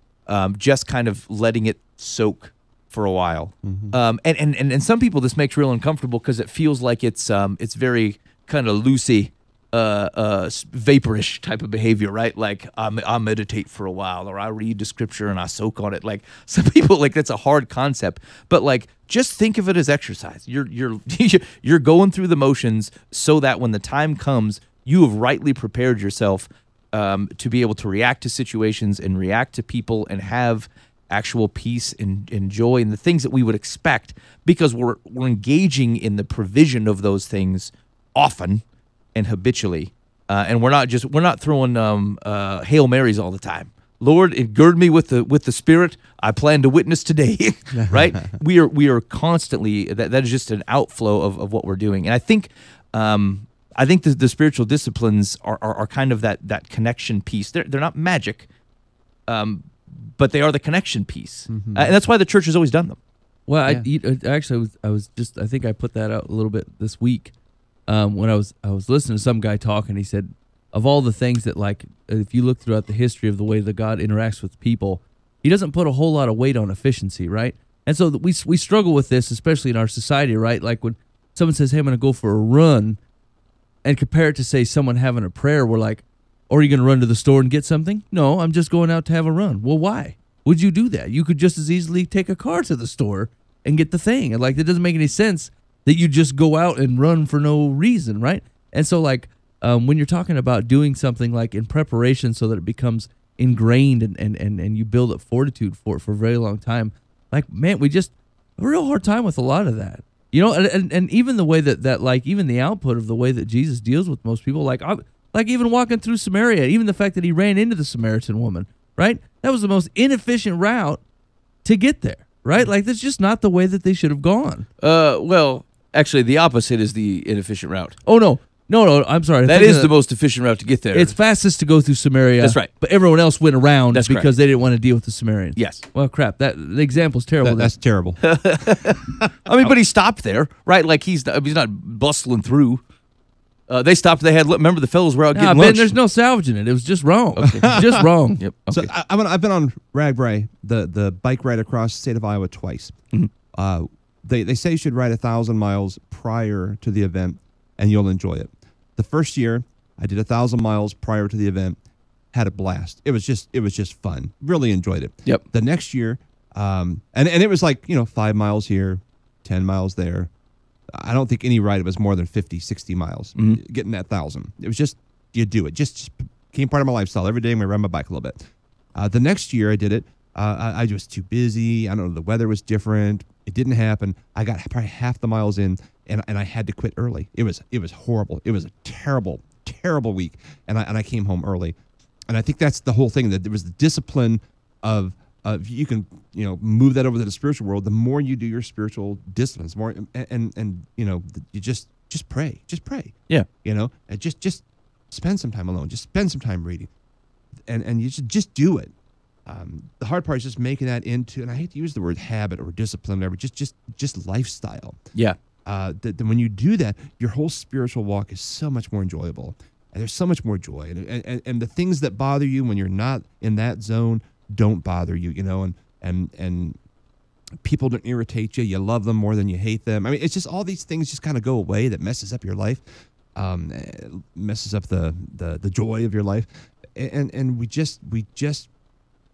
just kind of letting it soak for a while. And some people this makes real uncomfortable because it feels like it's very kind of loosey, vaporish type of behavior, right? Like I meditate for a while, or I read the Scripture and I soak on it. Like some people, like that's a hard concept, but like just think of it as exercise. You're going through the motions so that when the time comes, you have rightly prepared yourself to be able to react to situations and react to people and have actual peace and joy and the things that we would expect because we're engaging in the provision of those things often and habitually, and we're not throwing Hail Marys all the time. Lord, gird me with the Spirit. I plan to witness today. Right? We are constantly that is just an outflow of what we're doing, and I think the spiritual disciplines are kind of that connection piece. They're not magic, but they are the connection piece, and that's why the church has always done them. Well, I think I put that out a little bit this week. When I was listening to some guy talk, and he said, of all the things that, like, if you look throughout the history of the way that God interacts with people, he doesn't put a whole lot of weight on efficiency, right? And so we struggle with this, especially in our society, right? Like when someone says, hey, I'm going to go for a run, and compare it to, say, someone having a prayer, we're like, are you going to run to the store and get something? No, I'm just going out to have a run. Well, why would you do that? You could just as easily take a car to the store and get the thing. And, like, it doesn't make any sense that you just go out and run for no reason, right? And so, like, when you're talking about doing something like in preparation so that it becomes ingrained and you build up fortitude for a very long time, like, man, we just have a real hard time with a lot of that. You know, and even the way that like, even the output of the way that Jesus deals with most people, like even walking through Samaria, even the fact that he ran into the Samaritan woman, right? That was the most inefficient route to get there, right? Like that's just not the way that they should have gone. Well, actually, the opposite is the inefficient route. Oh no, I'm sorry. That is the most efficient route to get there. It's fastest to go through Samaria. That's right. But everyone else went around That's because correct. they didn't want to deal with the Samaritans. Yes. Well, crap. The example's terrible. That's terrible. I mean, but he stopped there, right? Like he's not bustling through. They stopped. They had. Remember, the fellows were out Nah, getting Ben, lunch. there's no salvaging it. It was just wrong. Just wrong. Yep. So Okay. I've been on Ragbray, the bike ride across the state of Iowa twice. Mm-hmm. They say you should ride 1,000 miles prior to the event, and you'll enjoy it. The first year, I did 1,000 miles prior to the event, had a blast. It was just fun. Really enjoyed it. Yep. The next year, and it was like 5 miles here, 10 miles there. I don't think any ride was more than 50, 60 miles. Getting that 1,000. It was just you do it. Just became part of my lifestyle. Every day I'm gonna ride my bike a little bit. The next year I did it. I was too busy. I don't know. The weather was different. It didn't happen. I got probably half the miles in, and I had to quit early. It was horrible. It was a terrible week, and I came home early. And I think that's the whole thing. That there was the discipline of you can move that over to the spiritual world. The more you do your spiritual disciplines, more and you just pray, Yeah. and just spend some time alone. Just spend some time reading, and you just do it. The hard part is just making that into, and I hate to use the word habit or discipline, whatever, just lifestyle. Yeah. That when you do that, your whole spiritual walk is so much more enjoyable, and there's so much more joy. And the things that bother you when you're not in that zone don't bother you, and people don't irritate you. You love them more than you hate them. I mean, it's just all these things just kind of go away that messes up your life, messes up the joy of your life, and we just.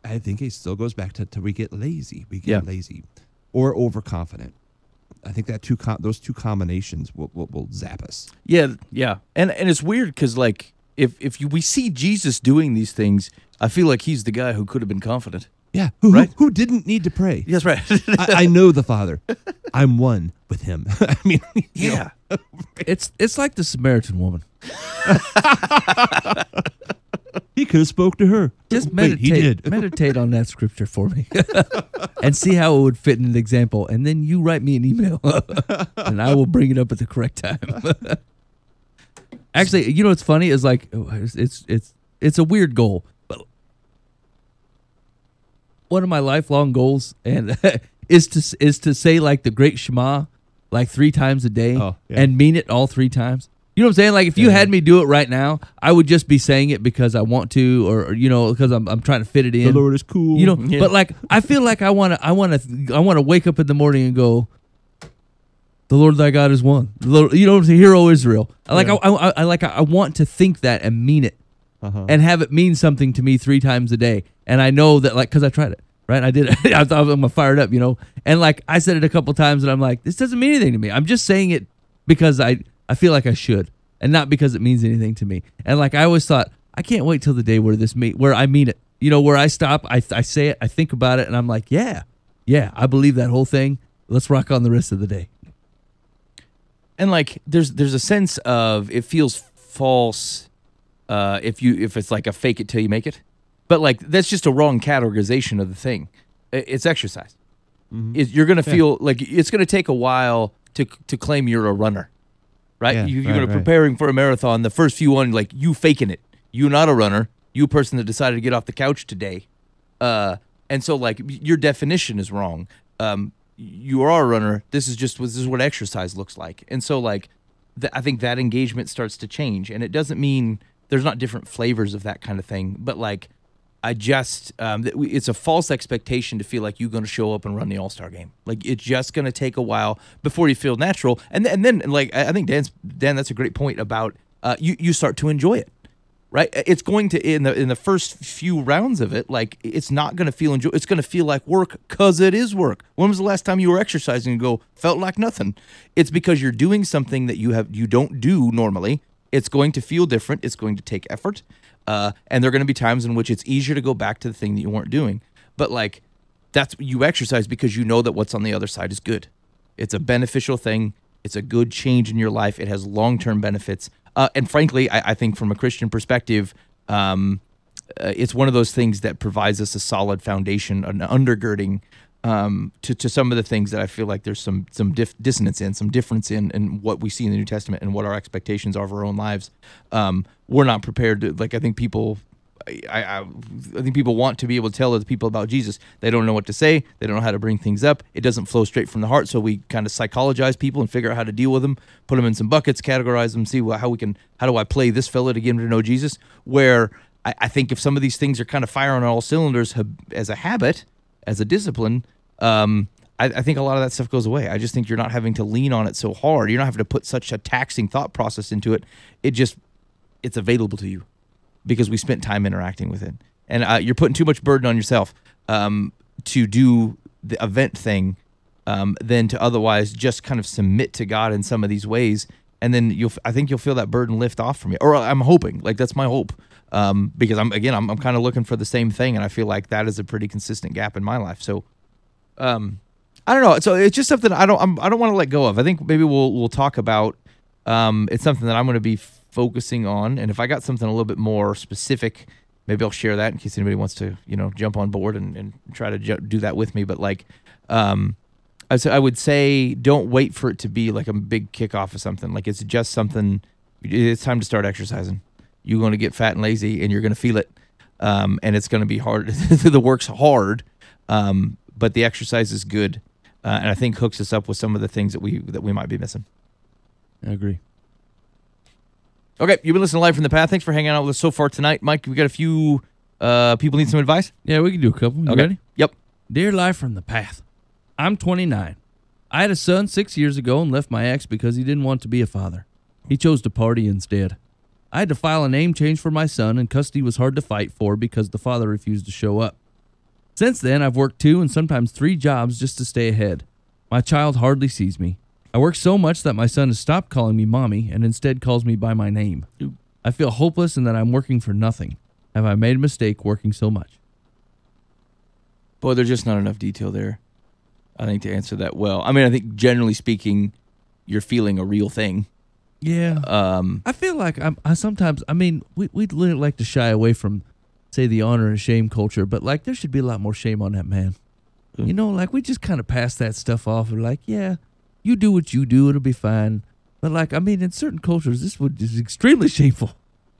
I think it still goes back to we get lazy. We get lazy or overconfident. I think that those two combinations will zap us. Yeah, yeah, and it's weird because like if we see Jesus doing these things, I feel like he's the guy who could have been confident. Yeah, Right? who didn't need to pray? That's right. I know the Father. I'm one with Him. I mean, Yeah. It's like the Samaritan woman. he could have spoke to her. Just Wait, meditate. he did. Meditate on that scripture for me, and see how it would fit in an example. And then you write me an email, and I will bring it up at the correct time. Actually, what's funny is like it's a weird goal, but one of my lifelong goals and is to say like the Great Shema like 3 times a day and mean it all 3 times. You know what I'm saying? Like if you had me do it right now, I would just be saying it because I want to, or because I'm trying to fit it in. The Lord is cool. Yeah. But like I feel like I want to wake up in the morning and go, the Lord thy God is one. The Lord, what I'm saying? Hear, O Israel. I want to think that and mean it, and have it mean something to me 3 times a day. And I know that because I tried it. Right, I did it. I thought I'm fired up, and like I said it a couple times, and I'm like, this doesn't mean anything to me. I'm just saying it because I feel like I should, and not because it means anything to me. And like I always thought, I can't wait till the day where I mean it. Where I stop, I say it, I think about it, and I'm like, yeah, I believe that whole thing. Let's rock on the rest of the day. And like there's a sense of it feels false if it's like a fake it till you make it. But like that's just a wrong categorization of the thing. It's exercise. You're gonna feel like it's gonna take a while to claim you're a runner, right? Yeah, You're right. preparing for a marathon. The first few one, like you faking it. You not a runner. You a person that decided to get off the couch today, and so like your definition is wrong. You are a runner. This is what exercise looks like, and so like I think that engagement starts to change, and it doesn't mean there's not different flavors of that kind of thing, but like. It's a false expectation to feel like you're going to show up and run the All-Star game. Like it's just going to take a while before you feel natural. And then like I think Dan, that's a great point about you start to enjoy it, right? It's going to in the first few rounds of it, like it's not going to feel enjoy. It's going to feel like work because it is work. When was the last time you were exercising and go felt like nothing? It's because you're doing something that you don't do normally. It's going to feel different. It's going to take effort. And there are going to be times in which it's easier to go back to the thing that you weren't doing. But like, you exercise because you know that what's on the other side is good. It's a beneficial thing. It's a good change in your life. It has long-term benefits. And frankly, I think from a Christian perspective, it's one of those things that provides us a solid foundation, an undergirding to some of the things that I feel like there's some dissonance in, some difference in what we see in the New Testament and what our expectations are of our own lives. We're not prepared to, like, I think people want to be able to tell other people about Jesus. They don't know what to say. They don't know how to bring things up. It doesn't flow straight from the heart. So we kind of psychologize people and figure out how to deal with them, put them in some buckets, categorize them, see how do I play this fella to get him to know Jesus? Where I think if some of these things are kind of firing on all cylinders as a habit, as a discipline, I think a lot of that stuff goes away. I just think you're not having to lean on it so hard. You're not having to put such a taxing thought process into it. It's available to you because we spent time interacting with it. And you're putting too much burden on yourself to do the event thing than to otherwise just kind of submit to God in some of these ways. And then I think you'll feel that burden lift off from you. Or I'm hoping, like that's my hope. Because I'm kind of looking for the same thing, and I feel like that is a pretty consistent gap in my life. So, I don't know. So it's just something I don't want to let go of. I think maybe we'll talk about. It's something that I'm going to be focusing on, and if I got something a little bit more specific, maybe I'll share that in case anybody wants to, jump on board and try to do that with me. But like, I would say, don't wait for it to be like a big kickoff of something. Like it's just something. It's time to start exercising. You're going to get fat and lazy, and you're going to feel it, and it's going to be hard. The work's hard, but the exercise is good, and I think hooks us up with some of the things that we might be missing. I agree. Okay, you've been listening to Live from the Path. Thanks for hanging out with us so far tonight, Mike. We got a few people need some advice. Yeah, we can do a couple. You ready? Yep. Dear Live from the Path, I'm 29. I had a son 6 years ago and left my ex because he didn't want to be a father. He chose to party instead. I had to file a name change for my son, and custody was hard to fight for because the father refused to show up. Since then, I've worked 2 and sometimes 3 jobs just to stay ahead. My child hardly sees me. I work so much that my son has stopped calling me mommy and instead calls me by my name. I feel hopeless and that I'm working for nothing. Have I made a mistake working so much? Boy, there's just not enough detail there, I think, to answer that well. I mean, I think generally speaking, you're feeling a real thing. Yeah. I feel like we'd like to shy away from, say, the honor and shame culture, but like there should be a lot more shame on that man. Like we just kind of pass that stuff off and like, yeah, you do what you do, it'll be fine. But like, I mean, in certain cultures, this is extremely shameful.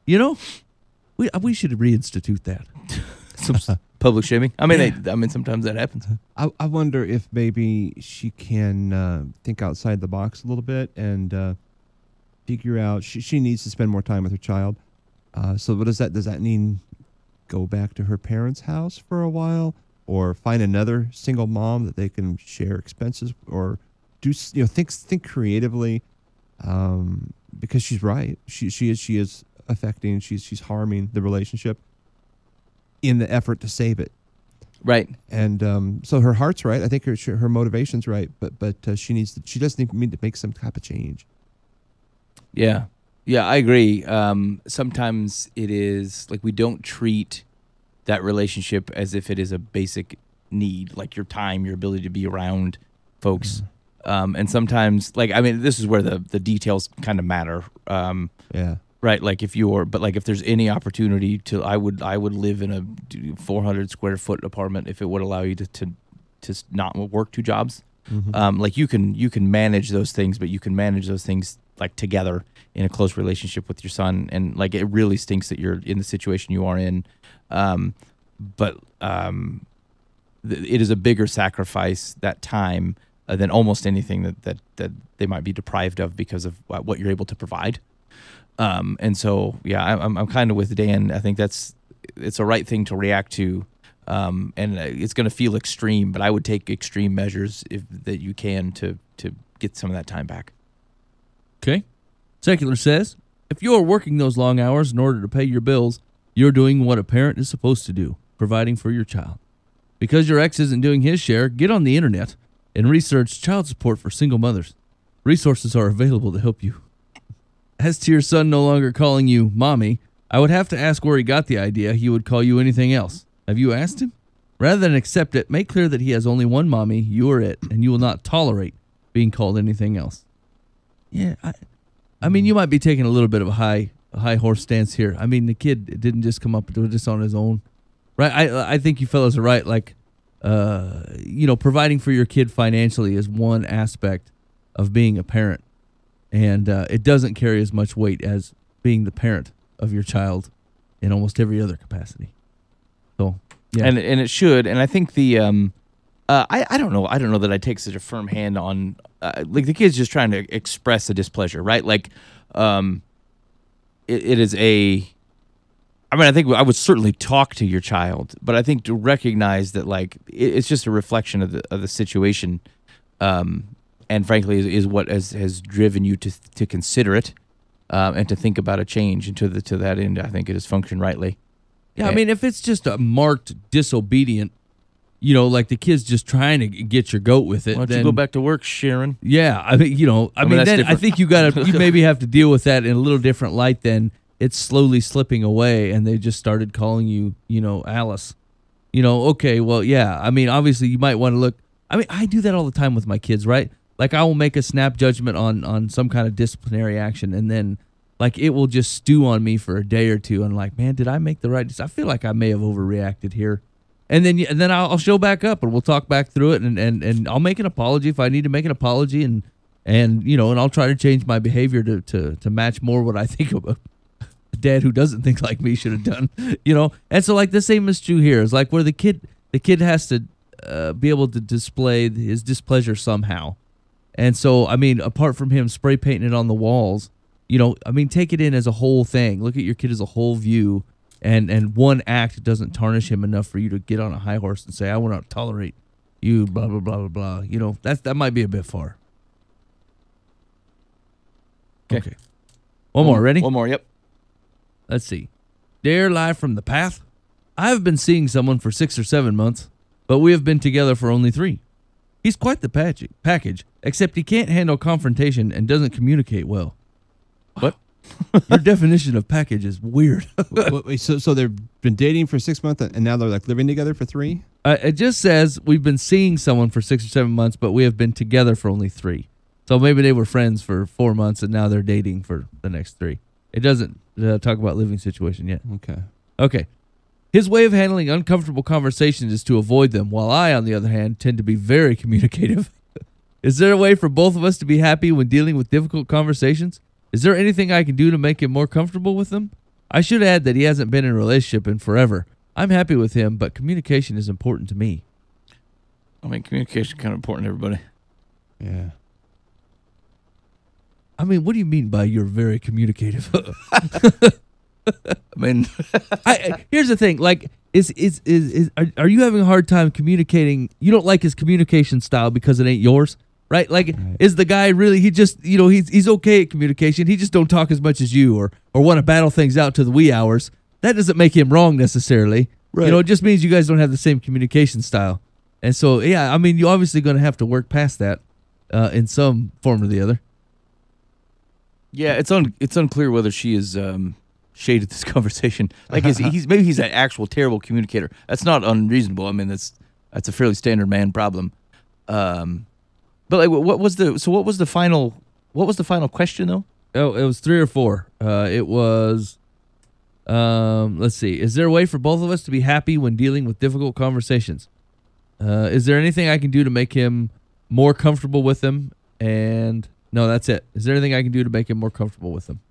We should reinstitute that. Some public shaming. I mean, sometimes that happens. I wonder if maybe she can think outside the box a little bit and figure out she needs to spend more time with her child. So what does that mean? Go back to her parents' house for a while, or find another single mom that they can share expenses, or do think creatively, because she's right. She is affecting. She's harming the relationship in the effort to save it. Right. And so her heart's right. I think her motivation's right, but she does need to make some type of change. Yeah, I agree. Sometimes it is like we don't treat that relationship as if it is a basic need, like your time, your ability to be around folks. And sometimes, this is where the details kind of matter. Yeah. Right. Like if there's any opportunity to, I would live in a 400 square foot apartment if it would allow you to not work 2 jobs. Mm-hmm. Like you can manage those things, but you can manage those things like together in a close relationship with your son. And like, it really stinks that you're in the situation you are in. But it is a bigger sacrifice, that time, than almost anything that they might be deprived of because of what you're able to provide. And so, yeah, I'm kind of with Dan. I think it's a right thing to react to. And it's going to feel extreme, but I would take extreme measures that you can to get some of that time back. Okay. Secular says, if you're working those long hours in order to pay your bills, you're doing what a parent is supposed to do, providing for your child. Because your ex isn't doing his share, get on the internet and research child support for single mothers. Resources are available to help you. As to your son no longer calling you mommy, I would have to ask where he got the idea he would call you anything else. Have you asked him? Rather than accept it, make clear that he has only one mommy, you are it, and you will not tolerate being called anything else. Yeah, I mean, you might be taking a little bit of a high horse stance here. I mean, the kid didn't just come up with this on his own, right? I think you fellas are right. Like, providing for your kid financially is one aspect of being a parent, and it doesn't carry as much weight as being the parent of your child in almost every other capacity. So, yeah. And it should, and I think the I don't know that I take such a firm hand on like the kid's just trying to express a displeasure, right? Like it is a I mean, I think I would certainly talk to your child, but I think to recognize that like it's just a reflection of the situation, and frankly is what has driven you to consider it, and to think about a change. And to that end, I think it has functioned rightly. Yeah, I mean, if it's just a marked disobedient, like the kid's just trying to get your goat with it, Why don't then you go back to work, Sharon? Yeah, I mean, that's then I different. think you maybe have to deal with that in a little different light than it's slowly slipping away and they just started calling you, Alice. Okay, well, yeah. I mean, obviously you might want to look. I mean, I do that all the time with my kids, right? Like I will make a snap judgment on some kind of disciplinary action, and then like it will just stew on me for a day or two. And like, man, did I make the right decision? I feel like I may have overreacted here. And then I'll show back up and we'll talk back through it, and I'll make an apology if I need to make an apology, and I'll try to change my behavior to match more what I think of a dad who doesn't think like me should have done, And so like the same is true here. It's like where the kid has to be able to display his displeasure somehow. And so, I mean, apart from him spray painting it on the walls, I mean, take it in as a whole thing. Look at your kid as a whole view. And one act doesn't tarnish him enough for you to get on a high horse and say, I will not tolerate you, blah, blah, blah, blah, blah. That might be a bit far. Okay. One more. Ready? One more, yep. Let's see. Dare live from the path. I have been seeing someone for 6 or 7 months, but we have been together for only 3. He's quite the package, except he can't handle confrontation and doesn't communicate well. What? Your definition of package is weird. Wait, so they've been dating for 6 months and now they're like living together for 3? It just says we've been seeing someone for 6 or 7 months, but we have been together for only 3. So maybe they were friends for 4 months and now they're dating for the next 3. It doesn't talk about living situation yet. Okay. His way of handling uncomfortable conversations is to avoid them, while I, on the other hand, tend to be very communicative. Is there a way for both of us to be happy when dealing with difficult conversations? Is there anything I can do to make him more comfortable with them? I should add that he hasn't been in a relationship in forever. I'm happy with him, but communication is important to me. I mean, communication is kind of important to everybody. Yeah. I mean, what do you mean by you're very communicative? I mean, here's the thing. Like, are you having a hard time communicating? You don't like his communication style because it ain't yours, right? Like, is the guy really? He just, he's okay at communication. He just don't talk as much as you, or want to battle things out to the wee hours. That doesn't make him wrong necessarily. Right. It just means you guys don't have the same communication style. And so, yeah, I mean, you're obviously going to have to work past that in some form or the other. Yeah, it's unclear whether she is shaded this conversation. Like, maybe he's an actual terrible communicator. That's not unreasonable. I mean, that's a fairly standard man problem. But like, what was the final question though? Oh, it was 3 or 4. It was, let's see. Is there a way for both of us to be happy when dealing with difficult conversations? Is there anything I can do to make him more comfortable with them? And no, that's it. Is there anything I can do to make him more comfortable with them?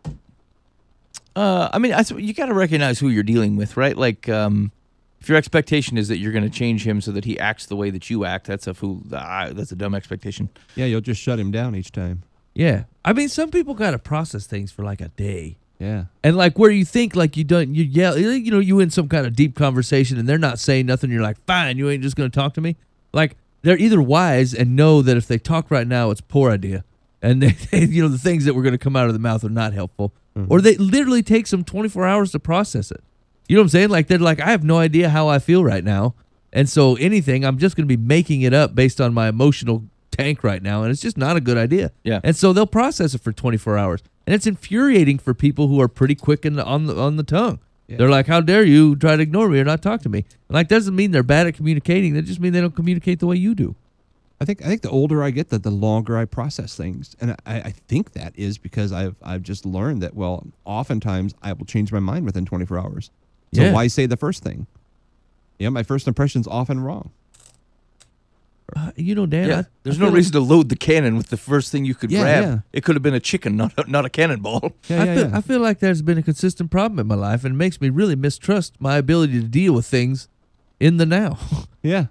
I mean, you got to recognize who you're dealing with, right? Like, if your expectation is that you're going to change him so that he acts the way that you act, that's a dumb expectation. Yeah, you'll just shut him down each time. Yeah. I mean, some people got to process things for like a day. Yeah. And like where you think like you yell, you in some kind of deep conversation and they're not saying nothing. You're like, fine, you ain't just going to talk to me. Like they're either wise and know that if they talk right now, it's a poor idea. And they the things that were going to come out of the mouth are not helpful. Mm-hmm. Or they literally take some 24 hours to process it. You know what I'm saying? Like they're like, I have no idea how I feel right now. And so anything, I'm just going to be making it up based on my emotional tank right now. And it's just not a good idea. Yeah. And so they'll process it for 24 hours. And it's infuriating for people who are pretty quick on the tongue. Yeah. They're like, how dare you try to ignore me or not talk to me? And like, doesn't mean they're bad at communicating. That just means they don't communicate the way you do. I think the older I get, the longer I process things, and I think that is because I've just learned that oftentimes I will change my mind within 24 hours. So why say the first thing? Yeah, my first impression's often wrong. Dan, Yeah. I There's feel no like- reason to load the cannon with the first thing you could Yeah, grab. yeah. It could have been a chicken, not a cannonball. I feel like there's been a consistent problem in my life, and it makes me really mistrust my ability to deal with things in the now. Yeah.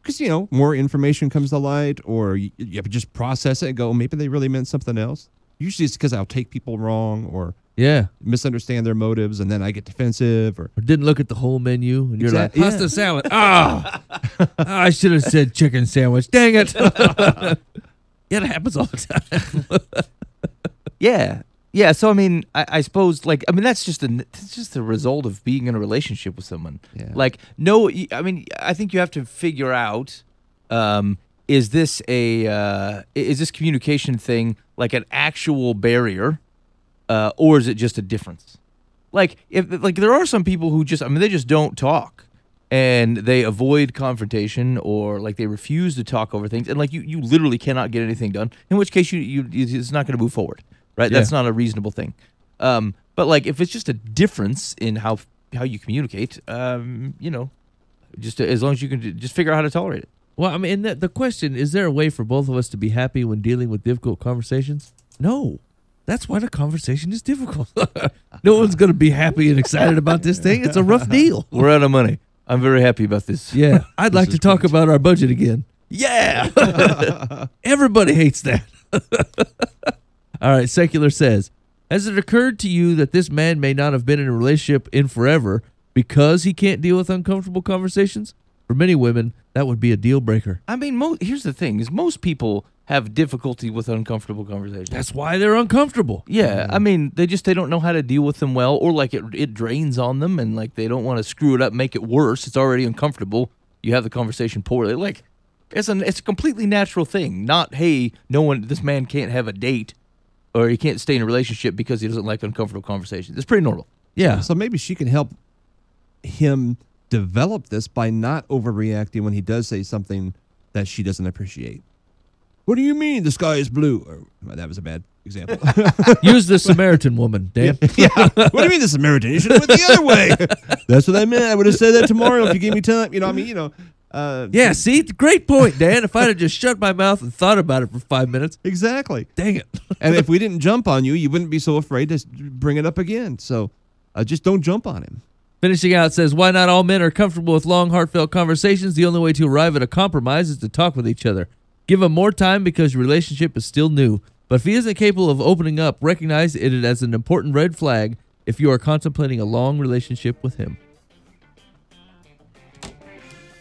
Because, more information comes to light, or you have to just process it and go, maybe they really meant something else. Usually it's because I'll take people wrong or Yeah. misunderstand their motives, and then I get defensive. Or Or didn't look at the whole menu, and you're Exact- like, pasta yeah. salad. I should have said chicken sandwich. Dang it. Yeah, that happens all the time. Yeah. Yeah, so I mean, I suppose that's just the result of being in a relationship with someone. Yeah. I think you have to figure out is this communication thing like an actual barrier, or is it just a difference? If there are some people who they just don't talk and they avoid confrontation, or they refuse to talk over things, and you literally cannot get anything done. In which case it's not going to move forward. Right, that's not a reasonable thing. But if it's just a difference in how you communicate, just as long as you can just figure out how to tolerate it. Well, I mean, the question, is there a way for both of us to be happy when dealing with difficult conversations? No. That's why the conversation is difficult. No one's going to be happy and excited about this thing. It's a rough deal. We're out of money. I'm very happy about this. Yeah. I'd like is to talk great. about our budget again. Yeah. Everybody hates that. All right. Secular says, has it occurred to you that this man may not have been in a relationship in forever because he can't deal with uncomfortable conversations? For many women, that would be a deal breaker. I mean, here's the thing: is most people have difficulty with uncomfortable conversations. That's why they're uncomfortable. Yeah, I mean, they don't know how to deal with them well, or it drains on them, and they don't want to screw it up, make it worse. It's already uncomfortable. You have the conversation poorly. It's a completely natural thing. Not, hey, this man can't have a date, or he can't stay in a relationship because he doesn't like uncomfortable conversations. It's pretty normal. Yeah. So maybe she can help him develop this by not overreacting when he does say something that she doesn't appreciate. What do you mean the sky is blue? Or, that was a bad example. Use the Samaritan woman, Dan. Yeah. What do you mean the Samaritan? You should have went the other way. That's what I meant. I would have said that tomorrow if you gave me time. Yeah, see? Great point, Dan. If I'd have just shut my mouth and thought about it for 5 minutes. Exactly. Dang it. And if we didn't jump on you, you wouldn't be so afraid to bring it up again. So just don't jump on him. Finishing out says, why not all men are comfortable with long, heartfelt conversations? The only way to arrive at a compromise is to talk with each other. Give him more time because your relationship is still new. But if he isn't capable of opening up, recognize it as an important red flag if you are contemplating a long relationship with him.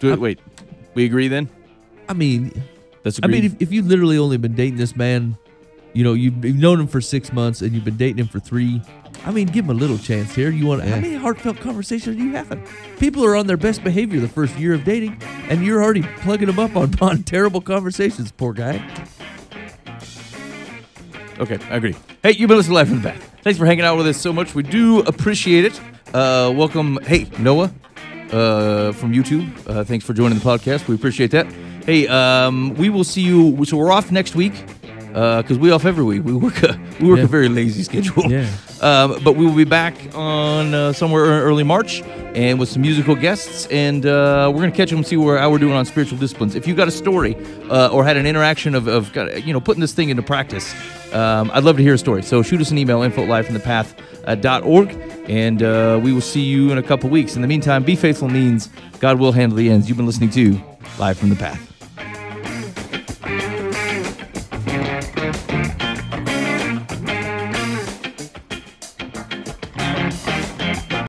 Wait, we agree then? I mean, That's agreed. if you've literally only been dating this man, you've known him for 6 months and you've been dating him for 3. I mean, give him a little chance here. How many heartfelt conversations are you having? People are on their best behavior the first year of dating, and you're already plugging them up on terrible conversations, poor guy. Okay, I agree. Hey, you've been listening to Life in the Bath. Thanks for hanging out with us so much. We do appreciate it. Welcome, hey, Noah from YouTube. Thanks for joining the podcast. We appreciate that. Hey, we will see you. So we're off next week because we off every week. We work a very lazy schedule. Yeah. But we will be back on somewhere early March and with some musical guests, and we're going to catch them and see how we're doing on spiritual disciplines. If you got a story or had an interaction of putting this thing into practice, I'd love to hear a story. So shoot us an email, info@lifeinthepath.org, and we will see you in a couple weeks. In the meantime, be faithful means God will handle the ends. You've been listening to Live from the Path.